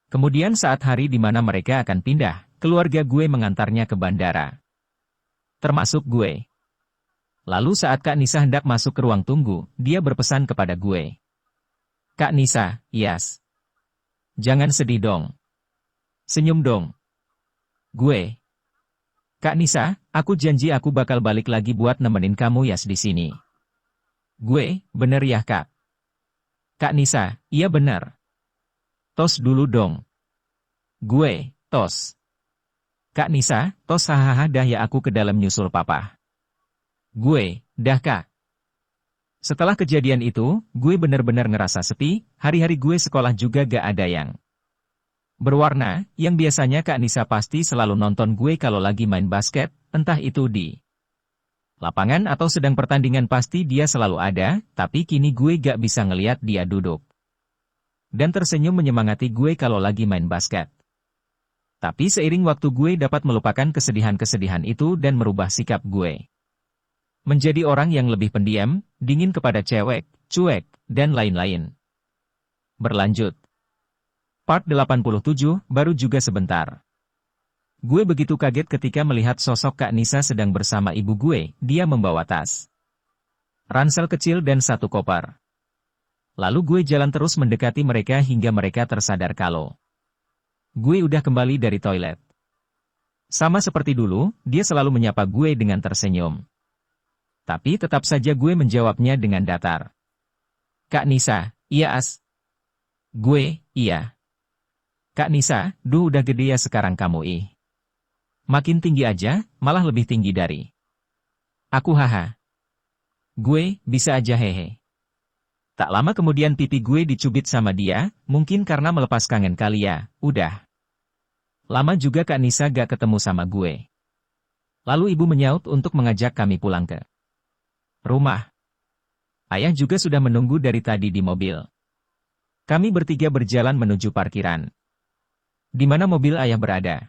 Kemudian saat hari di mana mereka akan pindah, keluarga gue mengantarnya ke bandara. Termasuk gue. Lalu saat Kak Nisa hendak masuk ke ruang tunggu, dia berpesan kepada gue. Kak Nisa, yes. Jangan sedih dong. Senyum dong. Gue. Kak Nisa, aku janji aku bakal balik lagi buat nemenin kamu Yas di sini. Gue, bener ya Kak? Kak Nisa, iya bener. Tos dulu dong. Gue, tos. Kak Nisa, tos hahaha dah ya aku ke dalam nyusul papa. Gue, dah Kak. Setelah kejadian itu, gue bener-bener ngerasa sepi, hari-hari gue sekolah juga gak ada yang berwarna, yang biasanya Kak Nisa pasti selalu nonton gue kalau lagi main basket, entah itu di lapangan atau sedang pertandingan pasti dia selalu ada, tapi kini gue gak bisa ngeliat dia duduk dan tersenyum menyemangati gue kalau lagi main basket. Tapi seiring waktu gue dapat melupakan kesedihan-kesedihan itu dan merubah sikap gue menjadi orang yang lebih pendiam, dingin kepada cewek, cuek, dan lain-lain. Berlanjut. Part 87, baru juga sebentar. Gue begitu kaget ketika melihat sosok Kak Nisa sedang bersama ibu gue, dia membawa tas ransel kecil dan satu koper. Lalu gue jalan terus mendekati mereka hingga mereka tersadar kalau gue udah kembali dari toilet. Sama seperti dulu, dia selalu menyapa gue dengan tersenyum. Tapi tetap saja gue menjawabnya dengan datar. Kak Nisa, iya As. Gue, iya. Kak Nisa, duh udah gede ya sekarang kamu ih. Makin tinggi aja, malah lebih tinggi dari aku haha. Gue, bisa aja hehe. Tak lama kemudian pipi gue dicubit sama dia, mungkin karena melepas kangen kali ya, udah. Lama juga Kak Nisa gak ketemu sama gue. Lalu ibu menyaut untuk mengajak kami pulang ke rumah. Ayah juga sudah menunggu dari tadi di mobil. Kami bertiga berjalan menuju parkiran. Di mana mobil ayah berada.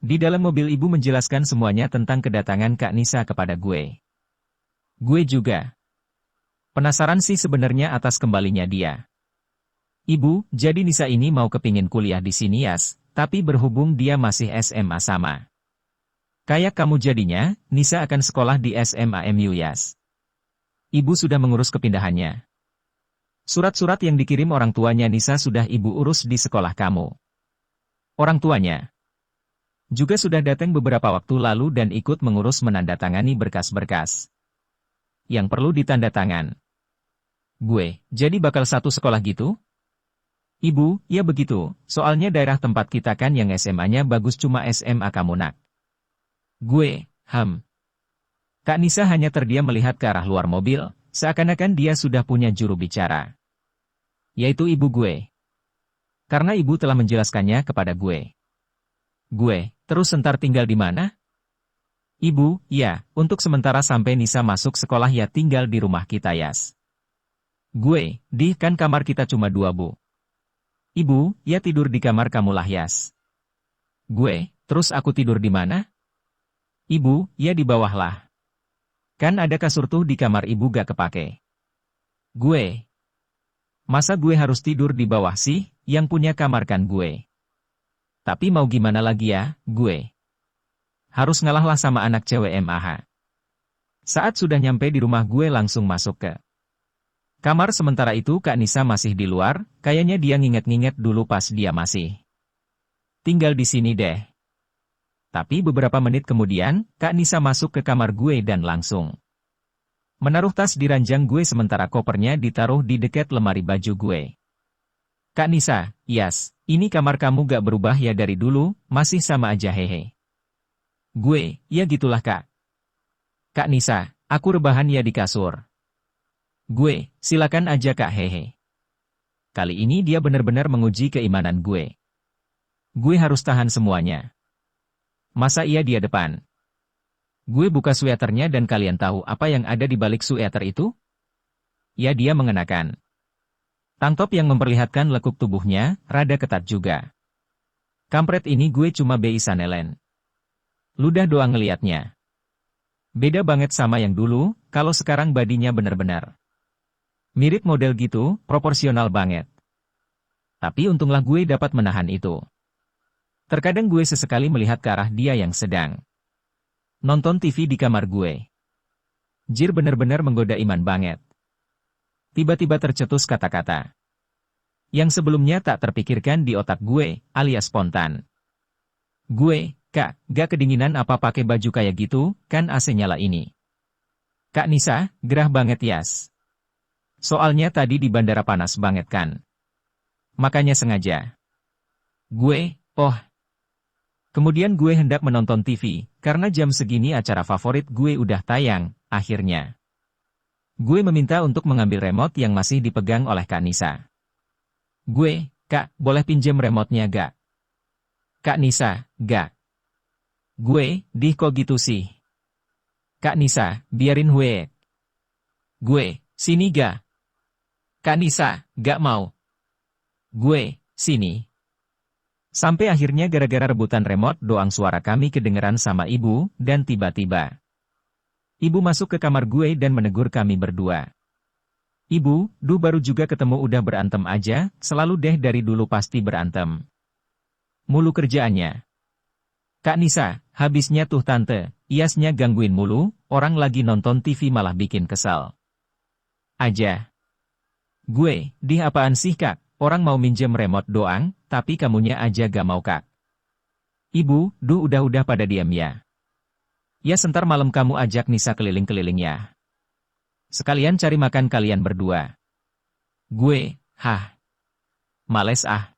Di dalam mobil ibu menjelaskan semuanya tentang kedatangan Kak Nisa kepada gue. Gue juga penasaran sih sebenarnya atas kembalinya dia. Ibu, jadi Nisa ini mau kepingin kuliah di sini Yas, tapi berhubung dia masih SMA sama. Kayak kamu jadinya, Nisa akan sekolah di SMA MU Yas. Ibu sudah mengurus kepindahannya. Surat-surat yang dikirim orang tuanya Nisa sudah ibu urus di sekolah kamu. Orang tuanya juga sudah datang beberapa waktu lalu dan ikut mengurus menandatangani berkas-berkas yang perlu ditandatangan. Gue, jadi bakal satu sekolah gitu? Ibu, ya begitu, soalnya daerah tempat kita kan yang SMA-nya bagus cuma SMA kamu nak. Gue, Kak Nisa hanya terdiam melihat ke arah luar mobil, seakan-akan dia sudah punya juru bicara. Yaitu ibu gue. Karena ibu telah menjelaskannya kepada gue. Gue, terus entar tinggal di mana? Ibu, ya, untuk sementara sampai Nisa masuk sekolah ya tinggal di rumah kita Yas. Gue, kan kamar kita cuma 2 bu. Ibu, ya tidur di kamar kamu lah Yas. Gue, terus aku tidur di mana? Ibu, ya di bawah lah. Kan ada kasur tuh di kamar ibu gak kepake. Gue. Masa gue harus tidur di bawah sih, yang punya kamar kan gue. Tapi mau gimana lagi ya, gue. Harus ngalahlah sama anak cewek MAH. Saat sudah nyampe di rumah gue langsung masuk ke kamar sementara itu Kak Nisa masih di luar, kayaknya dia nginget-nginget dulu pas dia masih tinggal di sini deh. Tapi beberapa menit kemudian, Kak Nisa masuk ke kamar gue dan langsung menaruh tas di ranjang gue sementara kopernya ditaruh di dekat lemari baju gue. Kak Nisa, Yas, ini kamar kamu gak berubah ya dari dulu, masih sama aja hehe. Gue, ya gitulah Kak. Kak Nisa, aku rebahan ya di kasur. Gue, silakan aja Kak hehe. Kali ini dia benar-benar menguji keimanan gue. Gue harus tahan semuanya. Masa iya dia depan? Gue buka sweaternya dan kalian tahu apa yang ada di balik sweater itu? Ya dia mengenakan tank top yang memperlihatkan lekuk tubuhnya, rada ketat juga. Kampret ini gue cuma BI Sanelen. Ludah doang ngeliatnya. Beda banget sama yang dulu, kalau sekarang badinya bener-bener Mirip model gitu, proporsional banget. Tapi untunglah gue dapat menahan itu. Terkadang gue sesekali melihat ke arah dia yang sedang nonton TV di kamar gue. Jir benar-benar menggoda Iman banget. Tiba-tiba tercetus kata-kata yang sebelumnya tak terpikirkan di otak gue, alias spontan. Gue, Kak, gak kedinginan apa pakai baju kayak gitu, kan AC nyala ini. Kak Nisa, gerah banget yas. Soalnya tadi di bandara panas banget kan. Makanya sengaja. Gue, oh. Kemudian gue hendak menonton TV, karena jam segini acara favorit gue udah tayang, akhirnya. Gue meminta untuk mengambil remote yang masih dipegang oleh Kak Nisa. Gue, Kak, boleh pinjam remote-nya gak? Kak Nisa, gak. Gue, kok gitu sih? Kak Nisa, biarin gue. Gue, sini gak? Kak Nisa, gak mau. Gue, sini. Sampai akhirnya gara-gara rebutan remote doang suara kami kedengeran sama ibu, dan tiba-tiba ibu masuk ke kamar gue dan menegur kami berdua. Ibu, baru juga ketemu udah berantem aja, selalu deh dari dulu pasti berantem. Mulu kerjaannya. Kak Nisa, habisnya tuh tante, iasnya gangguin mulu, orang lagi nonton TV malah bikin kesal. Aja. Gue, apaan sih kak? Orang mau minjem remote doang, tapi kamunya aja gak mau kak. Ibu, udah pada diam ya. Ya sentar malam kamu ajak Nisa keliling-keliling ya. Sekalian cari makan kalian berdua. Gue, males ah.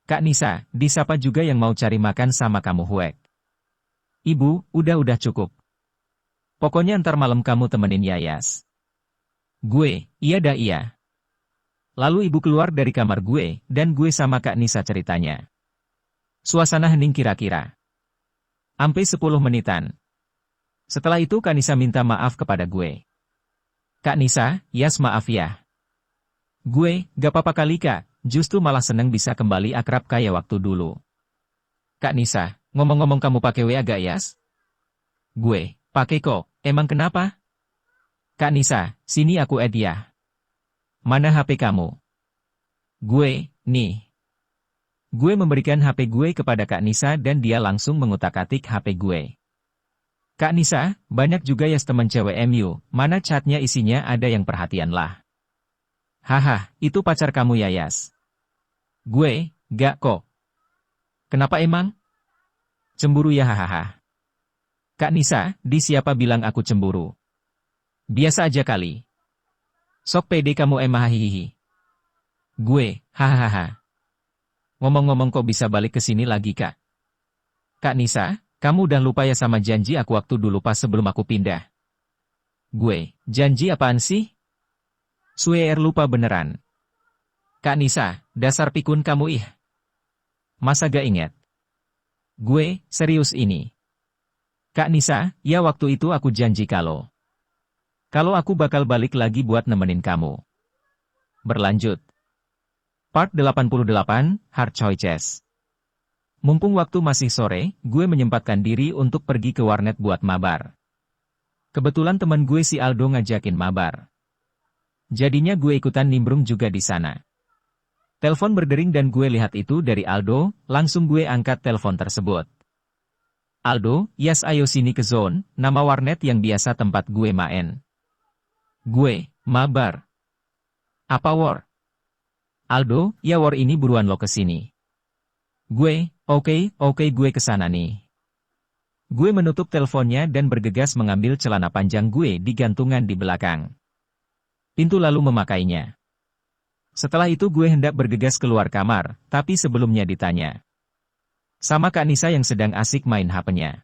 Kak Nisa, siapa juga yang mau cari makan sama kamu huek? Ibu, udah cukup. Pokoknya ntar malam kamu temenin Yayas. Gue, iya dah iya. Lalu ibu keluar dari kamar gue, dan gue sama Kak Nisa ceritanya. Suasana hening kira-kira ampe 10 menitan. Setelah itu Kak Nisa minta maaf kepada gue. Kak Nisa, yas maaf ya. Gue, gak apa-apa kali kak, justru malah seneng bisa kembali akrab kayak waktu dulu. Kak Nisa, ngomong-ngomong kamu pakai WA gak yas? Gue, pakai kok, emang kenapa? Kak Nisa, sini aku add ya. Mana HP kamu? Gue, nih. Gue memberikan HP gue kepada Kak Nisa dan dia langsung mengutak-atik HP gue. Kak Nisa, banyak juga ya teman cewek MU, mana chatnya isinya ada yang perhatian lah. Haha, itu pacar kamu ya Yas? Gue, gak kok. Kenapa emang? Cemburu ya hahaha. Kak Nisa, siapa bilang aku cemburu? Biasa aja kali. Sok pede kamu emang hihihi. Gue, hahaha. Ngomong-ngomong kok bisa balik ke sini lagi kak? Kak Nisa, kamu udah lupa ya sama janji aku waktu dulu pas sebelum aku pindah? Gue, janji apaan sih? Swear lupa beneran. Kak Nisa, dasar pikun kamu ih. Masa gak inget? Gue, serius ini. Kak Nisa, ya waktu itu aku janji kalau aku bakal balik lagi buat nemenin kamu. Berlanjut. Part 88, Hard Choices. Mumpung waktu masih sore, gue menyempatkan diri untuk pergi ke warnet buat mabar. Kebetulan teman gue si Aldo ngajakin mabar. Jadinya gue ikutan nimbrung juga di sana. Telepon berdering dan gue lihat itu dari Aldo, langsung gue angkat telepon tersebut. Aldo, yas ayo sini ke zone, nama warnet yang biasa tempat gue main. Gue, mabar. Apa war? Aldo, ya war ini buruan lo kesini. Gue, oke gue kesana nih. Gue menutup teleponnya dan bergegas mengambil celana panjang gue di gantungan di belakang pintu lalu memakainya. Setelah itu gue hendak bergegas keluar kamar, tapi sebelumnya ditanya sama Kak Nisa yang sedang asik main HP-nya.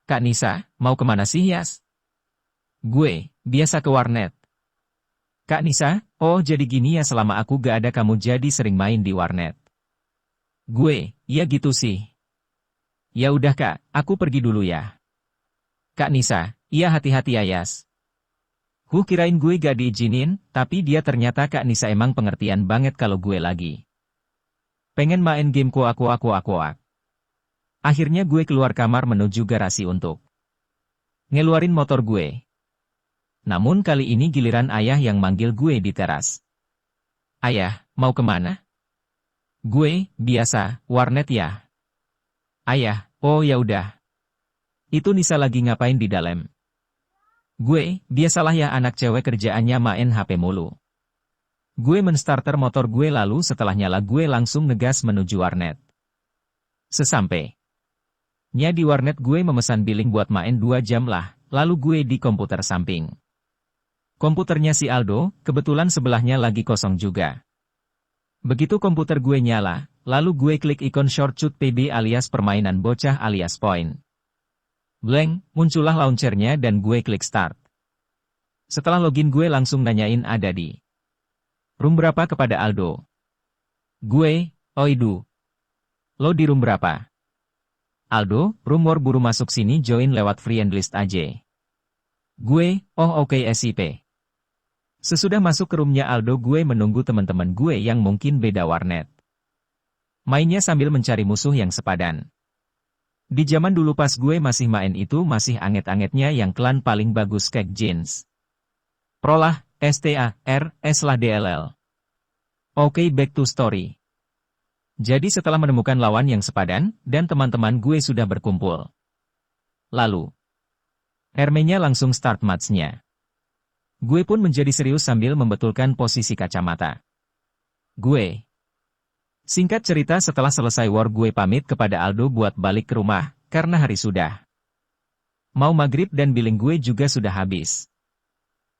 Kak Nisa, mau kemana sih Yas? Gue, biasa ke warnet. Kak Nisa, oh jadi gini ya selama aku gak ada kamu jadi sering main di warnet. Gue, ya gitu sih. Ya udah kak, aku pergi dulu ya. Kak Nisa, iya hati-hati ya Yas. Kirain gue gak diizinin, tapi dia ternyata Kak Nisa emang pengertian banget kalau gue lagi pengen main game koak. Akhirnya gue keluar kamar menuju garasi untuk ngeluarin motor gue. Namun kali ini giliran ayah yang manggil gue di teras. Ayah, mau kemana? Gue, biasa, warnet ya. Ayah, oh ya udah. Itu Nisa lagi ngapain di dalam? Gue, biasalah ya anak cewek kerjaannya main HP mulu. Gue menstarter motor gue lalu setelah nyala gue langsung ngegas menuju warnet. Sesampainya di warnet gue memesan billing buat main 2 jam lah, lalu gue di komputer samping. Komputernya si Aldo, kebetulan sebelahnya lagi kosong juga. Begitu komputer gue nyala, lalu gue klik ikon shortcut PB alias permainan bocah alias point. Blank, muncullah launchernya dan gue klik start. Setelah login gue langsung nanyain ada di room berapa kepada Aldo. Gue, oidu. Lo di room berapa? Aldo, rumor buru masuk sini join lewat friend list aja. Gue, oh oke SIP. Sesudah masuk ke roomnya Aldo gue menunggu teman-teman gue yang mungkin beda warnet. Mainnya sambil mencari musuh yang sepadan. Di zaman dulu pas gue masih main itu masih anget-angetnya yang klan paling bagus kayak jeans. Prolah, STAR, S lah DLL. Oke back to story. Jadi setelah menemukan lawan yang sepadan, dan teman-teman gue sudah berkumpul. Lalu, Hermenya langsung start match-nya. Gue pun menjadi serius sambil membetulkan posisi kacamata. Gue. Singkat cerita setelah selesai war gue pamit kepada Aldo buat balik ke rumah, karena hari sudah mau maghrib dan billing gue juga sudah habis.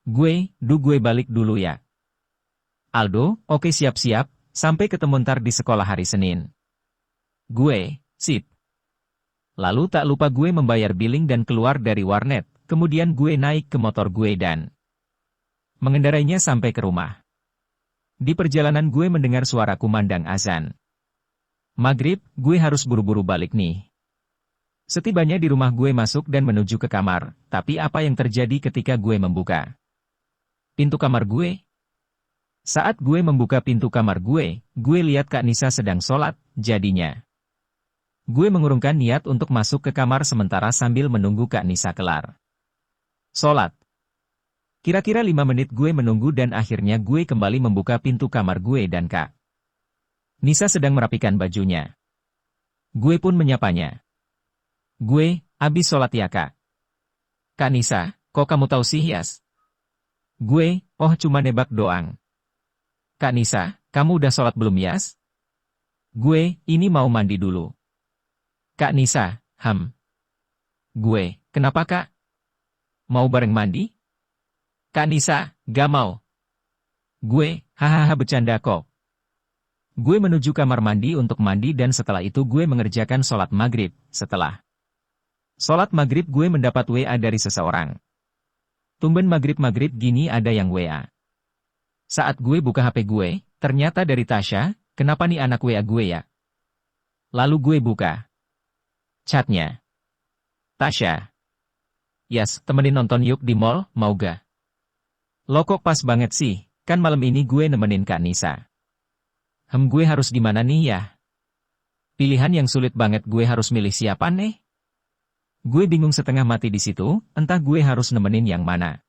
Gue balik dulu ya. Aldo, oke siap-siap. Sampai ketemu ntar di sekolah hari Senin. Gue, sip. Lalu tak lupa gue membayar billing dan keluar dari warnet, kemudian gue naik ke motor gue dan mengendarainya sampai ke rumah. Di perjalanan gue mendengar suara kumandang azan. Maghrib, gue harus buru-buru balik nih. Setibanya di rumah gue masuk dan menuju ke kamar, tapi apa yang terjadi ketika gue membuka pintu kamar gue? Saat gue membuka pintu kamar gue lihat Kak Nisa sedang sholat, jadinya. Gue mengurungkan niat untuk masuk ke kamar sementara sambil menunggu Kak Nisa kelar sholat. Kira-kira 5 menit gue menunggu dan akhirnya gue kembali membuka pintu kamar gue dan Kak Nisa sedang merapikan bajunya. Gue pun menyapanya. Gue, abis sholat ya Kak. Kak Nisa, kok kamu tahu sih Yas? Gue, oh cuma nebak doang. Kak Nisa, kamu udah sholat belum Yas? Gue, ini mau mandi dulu. Kak Nisa, Gue, kenapa Kak? Mau bareng mandi? Kak Nisa, gak mau. Gue, hahaha bercanda kok. Gue menuju kamar mandi untuk mandi dan setelah itu gue mengerjakan sholat maghrib. Setelah sholat maghrib gue mendapat WA dari seseorang. Tumben maghrib-maghrib gini ada yang WA. Saat gue buka HP gue, ternyata dari Tasya, kenapa nih anak WA gue ya? Lalu gue buka chatnya. Tasya. Yas, temenin nonton yuk di mall, mau gak? Lo kok pas banget sih, kan malam ini gue nemenin Kak Nisa. Gue harus gimana nih ya? Pilihan yang sulit banget gue harus milih siapa nih? Gue bingung setengah mati di situ, entah gue harus nemenin yang mana.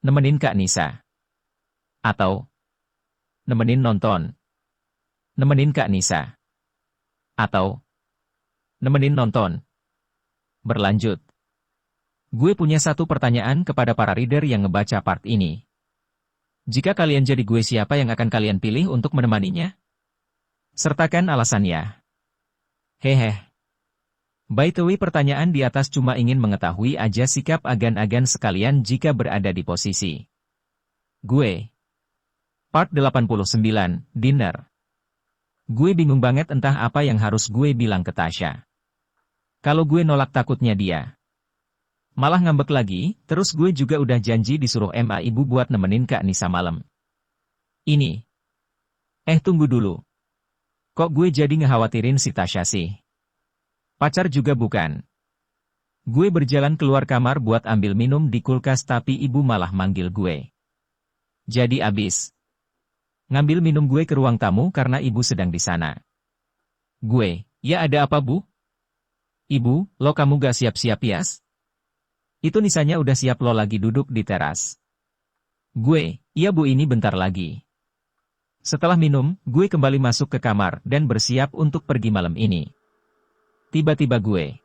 Nemenin Kak Nisa. Atau nemenin nonton. Nemenin Kak Nisa. Atau nemenin nonton. Berlanjut. Gue punya satu pertanyaan kepada para reader yang ngebaca part ini. Jika kalian jadi gue siapa yang akan kalian pilih untuk menemaninya? Sertakan alasannya. Hehe. By the way pertanyaan di atas cuma ingin mengetahui aja sikap agan-agan sekalian jika berada di posisi gue. Part 89, Dinner. Gue bingung banget entah apa yang harus gue bilang ke Tasya. Kalau gue nolak takutnya dia malah ngambek lagi, terus gue juga udah janji disuruh MA ibu buat nemenin Kak Nisa malam ini. Tunggu dulu. Kok gue jadi ngekhawatirin si Tasya sih? Pacar juga bukan. Gue berjalan keluar kamar buat ambil minum di kulkas tapi ibu malah manggil gue. Jadi abis ngambil minum gue ke ruang tamu karena ibu sedang di sana. Gue, ya ada apa bu? Ibu, lo kamu gak siap-siap Yas? Itu Nisanya udah siap lo lagi duduk di teras. Gue, iya bu ini bentar lagi. Setelah minum, gue kembali masuk ke kamar dan bersiap untuk pergi malam ini. Tiba-tiba gue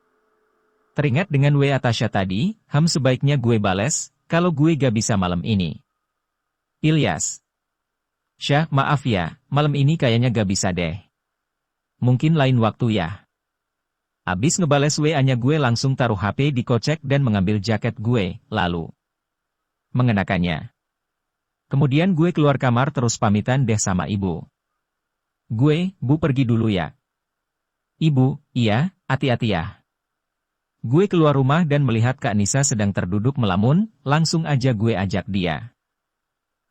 teringat dengan WA Tasya tadi, sebaiknya gue bales, kalau gue gak bisa malam ini. Ilyas. Syah, maaf ya, malam ini kayaknya gak bisa deh. Mungkin lain waktu ya. Abis ngebales WA-nya gue langsung taruh HP di kocek dan mengambil jaket gue, lalu mengenakannya. Kemudian gue keluar kamar terus pamitan deh sama ibu. Gue, bu pergi dulu ya. Ibu, iya, hati-hati ya. Gue keluar rumah dan melihat Kak Nisa sedang terduduk melamun, langsung aja gue ajak dia.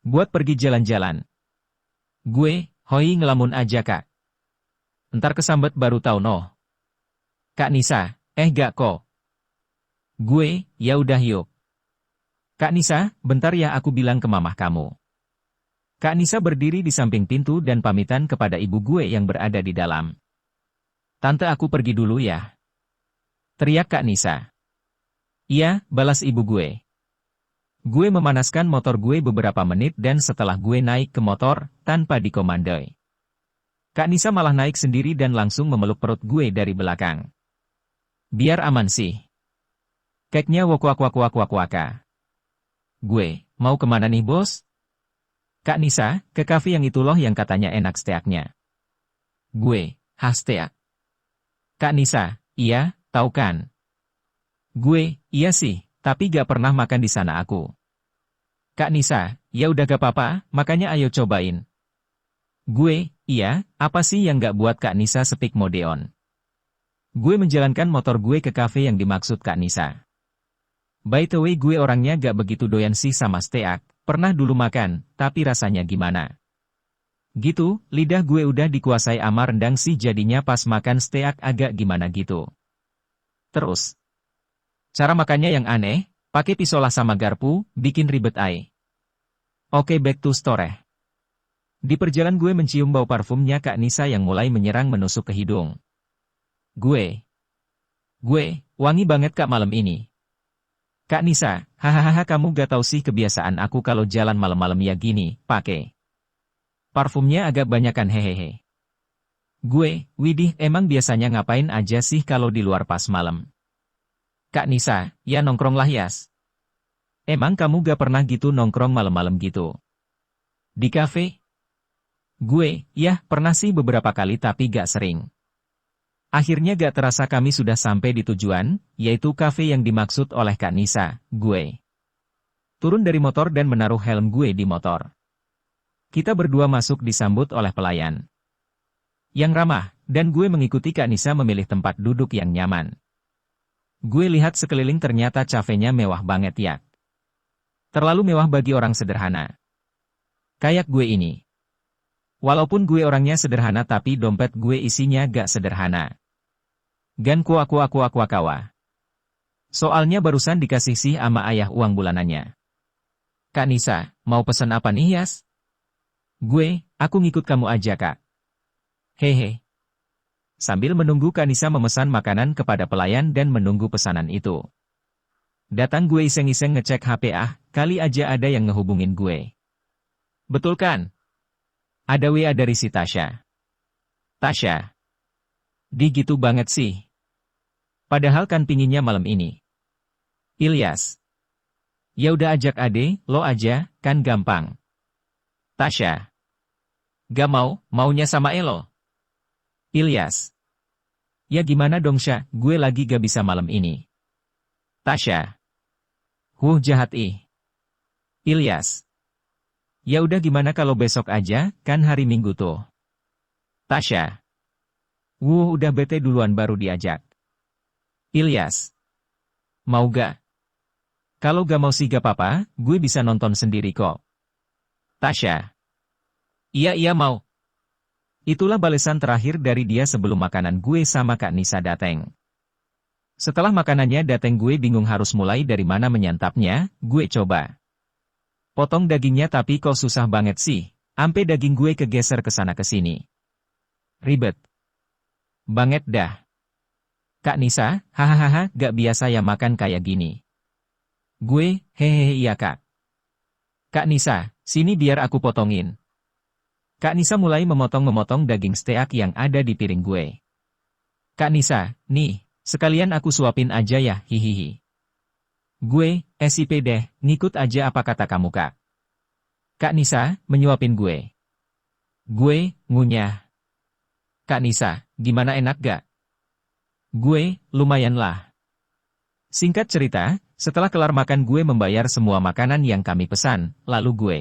Buat pergi jalan-jalan. Gue, hoi ngelamun aja kak. Entar kesambet baru tahu noh. Kak Nisa, gak kok. Gue, ya udah yuk. Kak Nisa, bentar ya aku bilang ke mamah kamu. Kak Nisa berdiri di samping pintu dan pamitan kepada ibu gue yang berada di dalam. Tante aku pergi dulu ya. Teriak Kak Nisa. Iya, balas ibu gue. Gue memanaskan motor gue beberapa menit dan setelah gue naik ke motor, tanpa dikomandoi. Kak Nisa malah naik sendiri dan langsung memeluk perut gue dari belakang. Biar aman sih. Keknya wak-wak-wak-wak-wak-waka. Gue, mau kemana nih bos? Kak Nisa, ke kafe yang itu loh yang katanya enak steaknya. Gue, steak. Kak Nisa, iya, tahu kan? Gue, iya sih, tapi gak pernah makan di sana aku. Kak Nisa, ya udah gak apa-apa, makanya ayo cobain. Gue, iya, apa sih yang gak buat Kak Nisa speak modeon? Gue menjalankan motor gue ke kafe yang dimaksud Kak Nisa. By the way gue orangnya gak begitu doyan sih sama steak, pernah dulu makan, tapi rasanya gimana? Gitu, lidah gue udah dikuasai ama rendang sih jadinya pas makan steak agak gimana gitu. Terus, cara makannya yang aneh, pakai pisau lah sama garpu, bikin ribet ai. Oke back to story. Di perjalanan gue mencium bau parfumnya Kak Nisa yang mulai menyerang menusuk ke hidung. Gue, wangi banget Kak malam ini. Kak Nisa, hahaha kamu gak tahu sih kebiasaan aku kalau jalan malam-malam ya gini, pakai. Parfumnya agak banyakan hehehe. Gue, widih emang biasanya ngapain aja sih kalau di luar pas malam? Kak Nisa, ya nongkrong lah yas. Emang kamu gak pernah gitu nongkrong malam-malam gitu? Di kafe? Gue, ya pernah sih beberapa kali tapi gak sering. Akhirnya gak terasa kami sudah sampai di tujuan, yaitu kafe yang dimaksud oleh Kak Nisa, gue. Turun dari motor dan menaruh helm gue di motor. Kita berdua masuk disambut oleh pelayan yang ramah, dan gue mengikuti Kak Nisa memilih tempat duduk yang nyaman. Gue lihat sekeliling ternyata kafenya mewah banget ya. Terlalu mewah bagi orang sederhana. Kayak gue ini. Walaupun gue orangnya sederhana tapi dompet gue isinya gak sederhana. Gan kawa. Soalnya barusan dikasih sih ama ayah uang bulanannya. Kak Nisa, mau pesan apa nih Yas? Gue, aku ngikut kamu aja kak. Hehe. Sambil menunggu Kak Nisa memesan makanan kepada pelayan dan menunggu pesanan itu. Datang gue iseng-iseng ngecek HP kali aja ada yang ngehubungin gue. Betul kan? Ada WA dari si Tasya. Tasya. Di gitu banget sih. Padahal kan pinginnya malam ini. Ilyas. Ya udah ajak ade, lo aja, kan gampang. Tasya. Gak mau, maunya sama Elo. Ilyas. Ya gimana dong Syah, gue lagi gak bisa malam ini. Tasya. Jahat ih. Ilyas. Ya udah gimana kalau besok aja, kan hari Minggu tuh. Tasya. Udah bete duluan baru diajak. Ilyas. Mau gak? Kalau gak mau sih gak apa-apa, gue bisa nonton sendiri kok. Tasya. Iya mau. Itulah balesan terakhir dari dia sebelum makanan gue sama Kak Nisa dateng. Setelah makanannya dateng gue bingung harus mulai dari mana menyantapnya, gue coba. Potong dagingnya tapi kok susah banget sih, ampe daging gue kegeser ke sana ke sini. Ribet banget dah. Kak Nisa, hahaha, gak biasa ya makan kayak gini. Gue, hehehe iya kak. Kak Nisa, sini biar aku potongin. Kak Nisa mulai memotong-memotong daging steak yang ada di piring gue. Kak Nisa, nih, sekalian aku suapin aja ya, hihihi. Gue, SIP deh, ngikut aja apa kata kamu kak. Kak Nisa, menyuapin gue. Gue, ngunyah. Kak Nisa, gimana enak gak? Gue, lumayan lah. Singkat cerita, setelah kelar makan gue membayar semua makanan yang kami pesan, lalu gue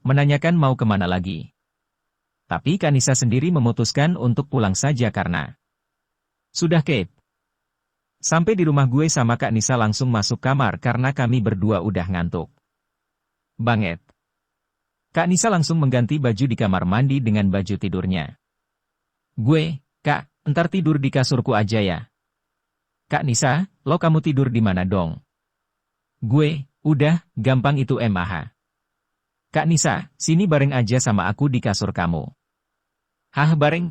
menanyakan mau kemana lagi. Tapi Kanisa sendiri memutuskan untuk pulang saja karena sudah Kate. Sampai di rumah gue sama Kak Nisa langsung masuk kamar karena kami berdua udah ngantuk banget. Kak Nisa langsung mengganti baju di kamar mandi dengan baju tidurnya. Gue, Kak, entar tidur di kasurku aja ya. Kak Nisa, lo kamu tidur di mana dong? Gue, udah, gampang itu MAH. Kak Nisa, sini bareng aja sama aku di kasur kamu. Hah bareng?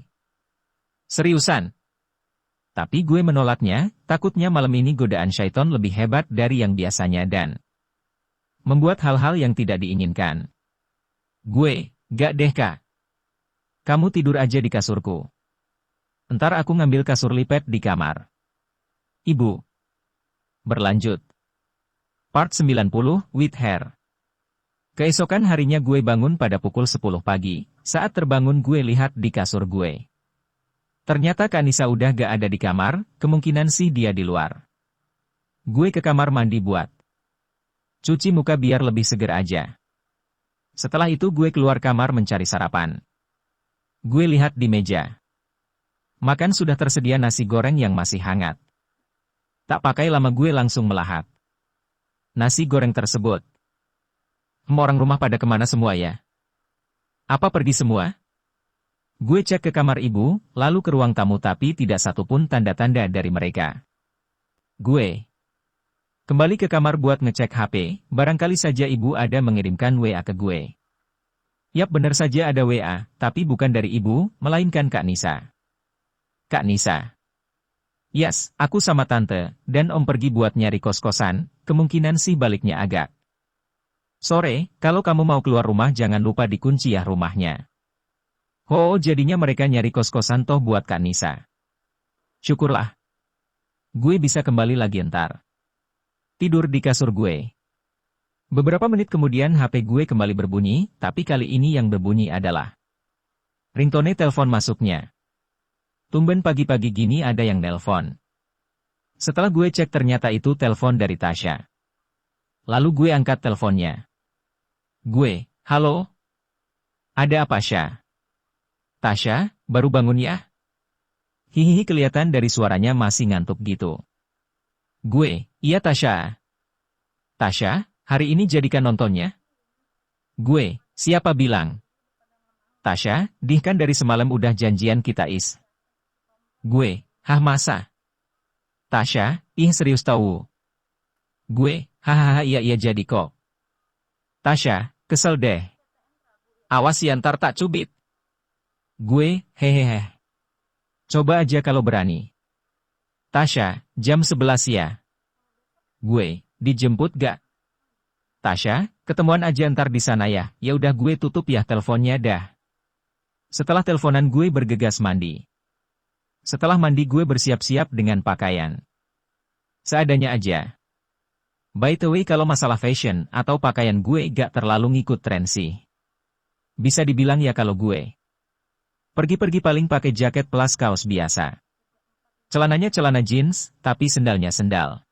Seriusan? Tapi gue menolaknya, takutnya malam ini godaan syaiton lebih hebat dari yang biasanya dan membuat hal-hal yang tidak diinginkan. Gue, gak deh kak. Kamu tidur aja di kasurku. Entar aku ngambil kasur lipat di kamar. Ibu. Berlanjut. Part 90, With Hair. Keesokan harinya gue bangun pada pukul 10 pagi. Saat terbangun gue lihat di kasur gue. Ternyata Kanisa udah gak ada di kamar, kemungkinan sih dia di luar. Gue ke kamar mandi buat cuci muka biar lebih seger aja. Setelah itu gue keluar kamar mencari sarapan. Gue lihat di meja. Makan sudah tersedia nasi goreng yang masih hangat. Tak pakai lama gue langsung melahap nasi goreng tersebut. Orang rumah pada kemana semua ya? Apa pergi semua? Gue cek ke kamar ibu, lalu ke ruang tamu tapi tidak satupun tanda-tanda dari mereka. Gue kembali ke kamar buat ngecek HP, barangkali saja ibu ada mengirimkan WA ke gue. Yap benar saja ada WA, tapi bukan dari ibu, melainkan Kak Nisa. Kak Nisa. Yes, aku sama tante, dan om pergi buat nyari kos-kosan, kemungkinan sih baliknya agak sore, kalau kamu mau keluar rumah jangan lupa dikunci ya rumahnya. Oh, jadinya mereka nyari kos-kosan toh buat Kak Nisa. Syukurlah. Gue bisa kembali lagi entar. Tidur di kasur gue. Beberapa menit kemudian HP gue kembali berbunyi, tapi kali ini yang berbunyi adalah ringtone telepon masuknya. Tumben pagi-pagi gini ada yang nelpon. Setelah gue cek ternyata itu telepon dari Tasya. Lalu gue angkat teleponnya. Gue, halo? Ada apa Sya? Tasya, baru bangun ya? Hihihi kelihatan dari suaranya masih ngantuk gitu. Gue, iya Tasya. Tasya, hari ini jadikan nontonnya? Gue, siapa bilang? Tasya, dih kan dari semalam udah janjian kita is. Gue, hah masa? Tasya, ih serius tahu. Gue, hahaha iya jadi kok. Tasya, kesel deh. Awas ya ntar tak cubit. Gue, hehehe. Coba aja kalau berani. Tasya, jam 11 ya. Gue, dijemput gak? Tasya, ketemuan aja ntar di sana ya. Ya udah gue tutup ya teleponnya dah. Setelah teleponan gue bergegas mandi. Setelah mandi gue bersiap-siap dengan pakaian seadanya aja. By the way kalau masalah fashion atau pakaian gue gak terlalu ngikut tren sih. Bisa dibilang ya kalau gue pergi-pergi paling pakai jaket plus kaos biasa. Celananya celana jeans, tapi sendalnya sendal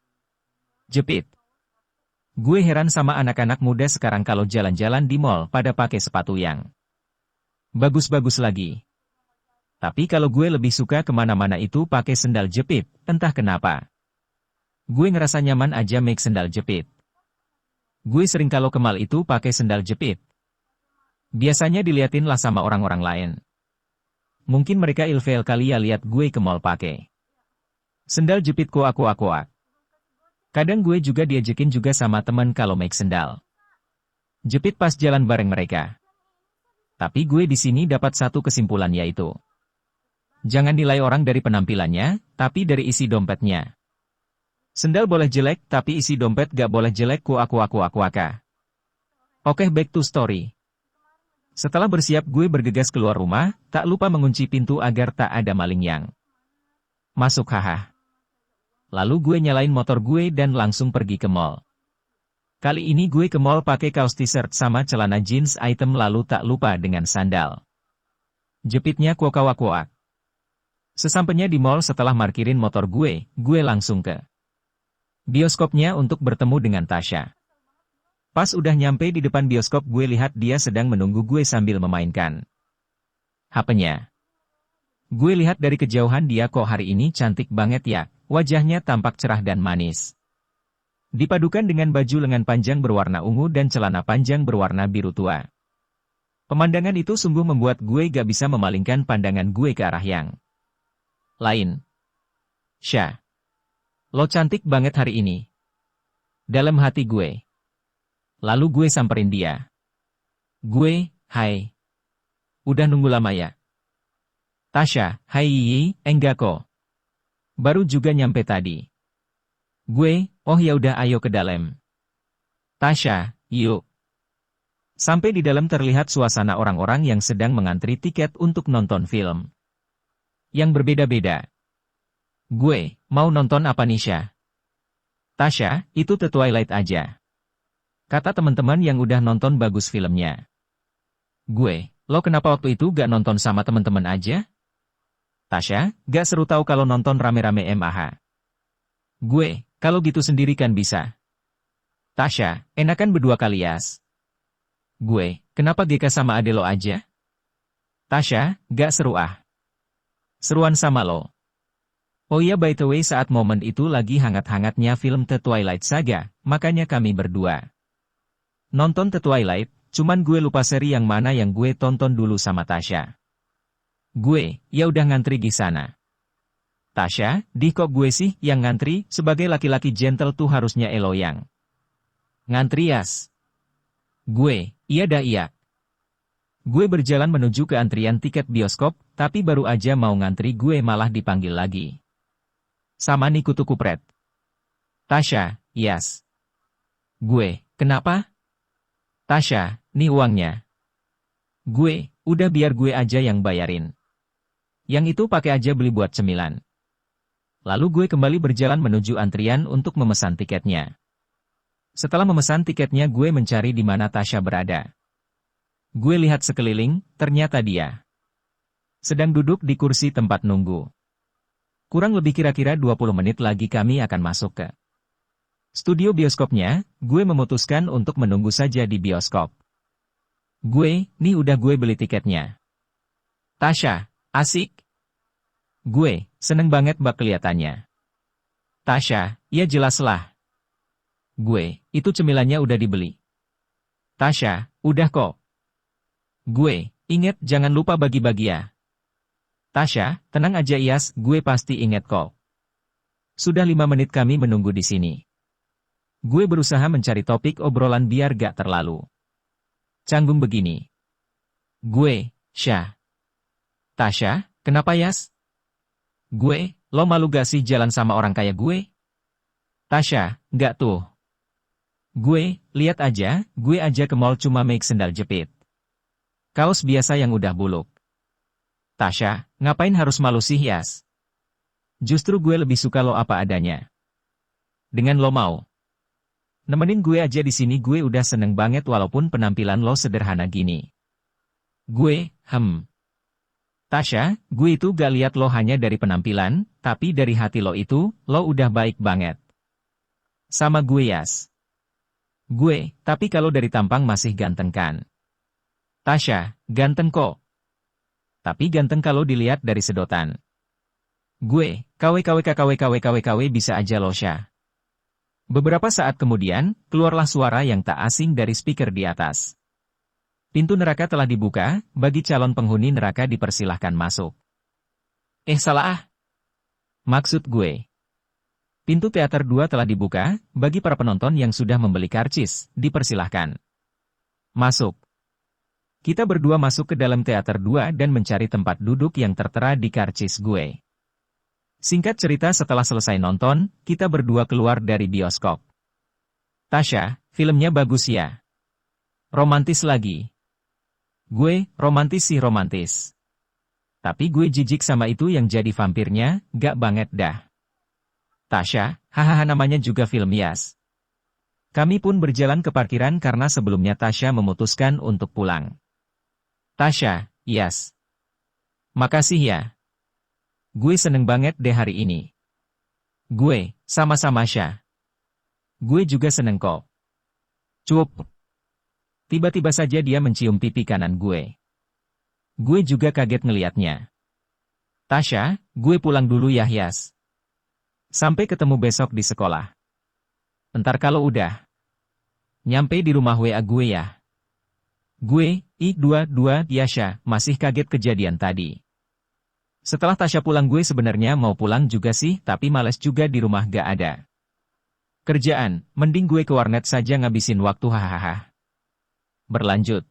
jepit. Gue heran sama anak-anak muda sekarang kalau jalan-jalan di mall pada pakai sepatu yang bagus-bagus lagi. Tapi kalau gue lebih suka kemana-mana itu pakai sendal jepit, entah kenapa. Gue ngerasa nyaman aja make sendal jepit. Gue sering kalau ke mall itu pakai sendal jepit. Biasanya diliatin lah sama orang-orang lain. Mungkin mereka ilfeel kali ya lihat gue ke mall pakai sendal jepit koak-koak. Kadang gue juga diajakin juga sama teman kalau make sendal jepit pas jalan bareng mereka. Tapi gue di sini dapat satu kesimpulan yaitu jangan nilai orang dari penampilannya, tapi dari isi dompetnya. Sendal boleh jelek, tapi isi dompet gak boleh jelek kuaka. Oke, back to story. Setelah bersiap gue bergegas keluar rumah, tak lupa mengunci pintu agar tak ada maling yang masuk haha. Lalu gue nyalain motor gue dan langsung pergi ke mall. Kali ini gue ke mall pakai kaos t-shirt sama celana jeans item lalu tak lupa dengan sandal. Jepitnya kuak. Sesampainya di mall setelah markirin motor gue langsung ke bioskopnya untuk bertemu dengan Tasya. Pas udah nyampe di depan bioskop gue lihat dia sedang menunggu gue sambil memainkan HP-nya. Gue lihat dari kejauhan dia kok hari ini cantik banget ya, wajahnya tampak cerah dan manis. Dipadukan dengan baju lengan panjang berwarna ungu dan celana panjang berwarna biru tua. Pemandangan itu sungguh membuat gue gak bisa memalingkan pandangan gue ke arah yang lain. Syah, lo cantik banget hari ini. Dalam hati gue. Lalu gue samperin dia. Gue, hai. Udah nunggu lama ya? Tasya, hai, enggak kok. Baru juga nyampe tadi. Gue, oh ya udah ayo ke dalam. Tasya, yuk. Sampai di dalam terlihat suasana orang-orang yang sedang mengantri tiket untuk nonton film. Yang berbeda-beda. Gue, mau nonton apa nih Syah? Tasya, itu The Twilight aja. Kata teman-teman yang udah nonton bagus filmnya. Gue, lo kenapa waktu itu gak nonton sama teman-teman aja? Tasya, gak seru tahu kalau nonton rame-rame MAH. Gue, kalau gitu sendiri kan bisa. Tasya, enakan berdua kali yas. Gue, kenapa GK sama ade lo aja? Tasya, gak seru ah. Seruan sama lo. Oh iya by the way saat momen itu lagi hangat-hangatnya film The Twilight Saga, makanya kami berdua nonton The Twilight, cuman gue lupa seri yang mana yang gue tonton dulu sama Tasya. Gue, ya udah ngantri di sana. Tasya, di kok gue sih yang ngantri, sebagai laki-laki gentle tuh harusnya elo yang ngantri yas. Gue, iya dah iya. Gue berjalan menuju ke antrian tiket bioskop, tapi baru aja mau ngantri gue malah dipanggil lagi. Sama nih kutu kupret. Tasya, yes. Gue, kenapa? Tasya, nih uangnya. Gue, udah biar gue aja yang bayarin. Yang itu pakai aja beli buat cemilan. Lalu gue kembali berjalan menuju antrian untuk memesan tiketnya. Setelah memesan tiketnya gue mencari di mana Tasya berada. Gue lihat sekeliling, ternyata dia sedang duduk di kursi tempat nunggu. Kurang lebih kira-kira 20 menit lagi kami akan masuk ke studio bioskopnya, gue memutuskan untuk menunggu saja di bioskop. Gue, nih udah gue beli tiketnya. Tasya, asik? Gue, seneng banget bak kelihatannya. Tasya, ya jelaslah. Gue, itu cemilannya udah dibeli. Tasya, udah kok. Gue, inget jangan lupa bagi-bagi ya. Tasya, tenang aja Iyas, gue pasti inget kok. Sudah 5 menit kami menunggu di sini. Gue berusaha mencari topik obrolan biar gak terlalu canggung begini. Gue, Syah. Tasya, kenapa Yas? Gue, lo malu gak sih jalan sama orang kayak gue? Tasya, gak tuh. Gue, lihat aja, gue aja ke mall cuma make sendal jepit. Kaos biasa yang udah buluk. Tasya, ngapain harus malu sih Yas? Justru gue lebih suka lo apa adanya. Dengan lo mau nemenin gue aja di sini gue udah seneng banget walaupun penampilan lo sederhana gini. Gue, Tasya, gue itu gak lihat lo hanya dari penampilan, tapi dari hati lo itu, lo udah baik banget. Sama gue Yas. Gue, tapi kalau dari tampang masih ganteng kan? Tasya, ganteng kok. Tapi ganteng kalau dilihat dari sedotan. Gue, KW bisa aja lo Syah. Beberapa saat kemudian, keluarlah suara yang tak asing dari speaker di atas. Pintu neraka telah dibuka, bagi calon penghuni neraka dipersilahkan masuk. Salah ah. Maksud gue. Pintu teater 2 telah dibuka, bagi para penonton yang sudah membeli karcis, dipersilahkan masuk. Kita berdua masuk ke dalam teater 2 dan mencari tempat duduk yang tertera di karcis gue. Singkat cerita setelah selesai nonton, kita berdua keluar dari bioskop. Tasya, filmnya bagus ya. Romantis lagi. Gue, romantis sih romantis. Tapi gue jijik sama itu yang jadi vampirnya, gak banget dah. Tasya, hahaha namanya juga film Yas. Kami pun berjalan ke parkiran karena sebelumnya Tasya memutuskan untuk pulang. Tasya, Yas. Makasih ya. Gue seneng banget deh hari ini. Gue, sama-sama Sya. Gue juga seneng kok. Cup. Tiba-tiba saja dia mencium pipi kanan gue. Gue juga kaget ngeliatnya. Tasya, gue pulang dulu ya Yas. Sampai ketemu besok di sekolah. Entar kalau udah nyampe di rumah WA gue ya. Gue, I22, Yasha, masih kaget kejadian tadi. Setelah Tasya pulang gue sebenarnya mau pulang juga sih, tapi males juga di rumah gak ada kerjaan, mending gue ke warnet saja ngabisin waktu hahaha. Berlanjut.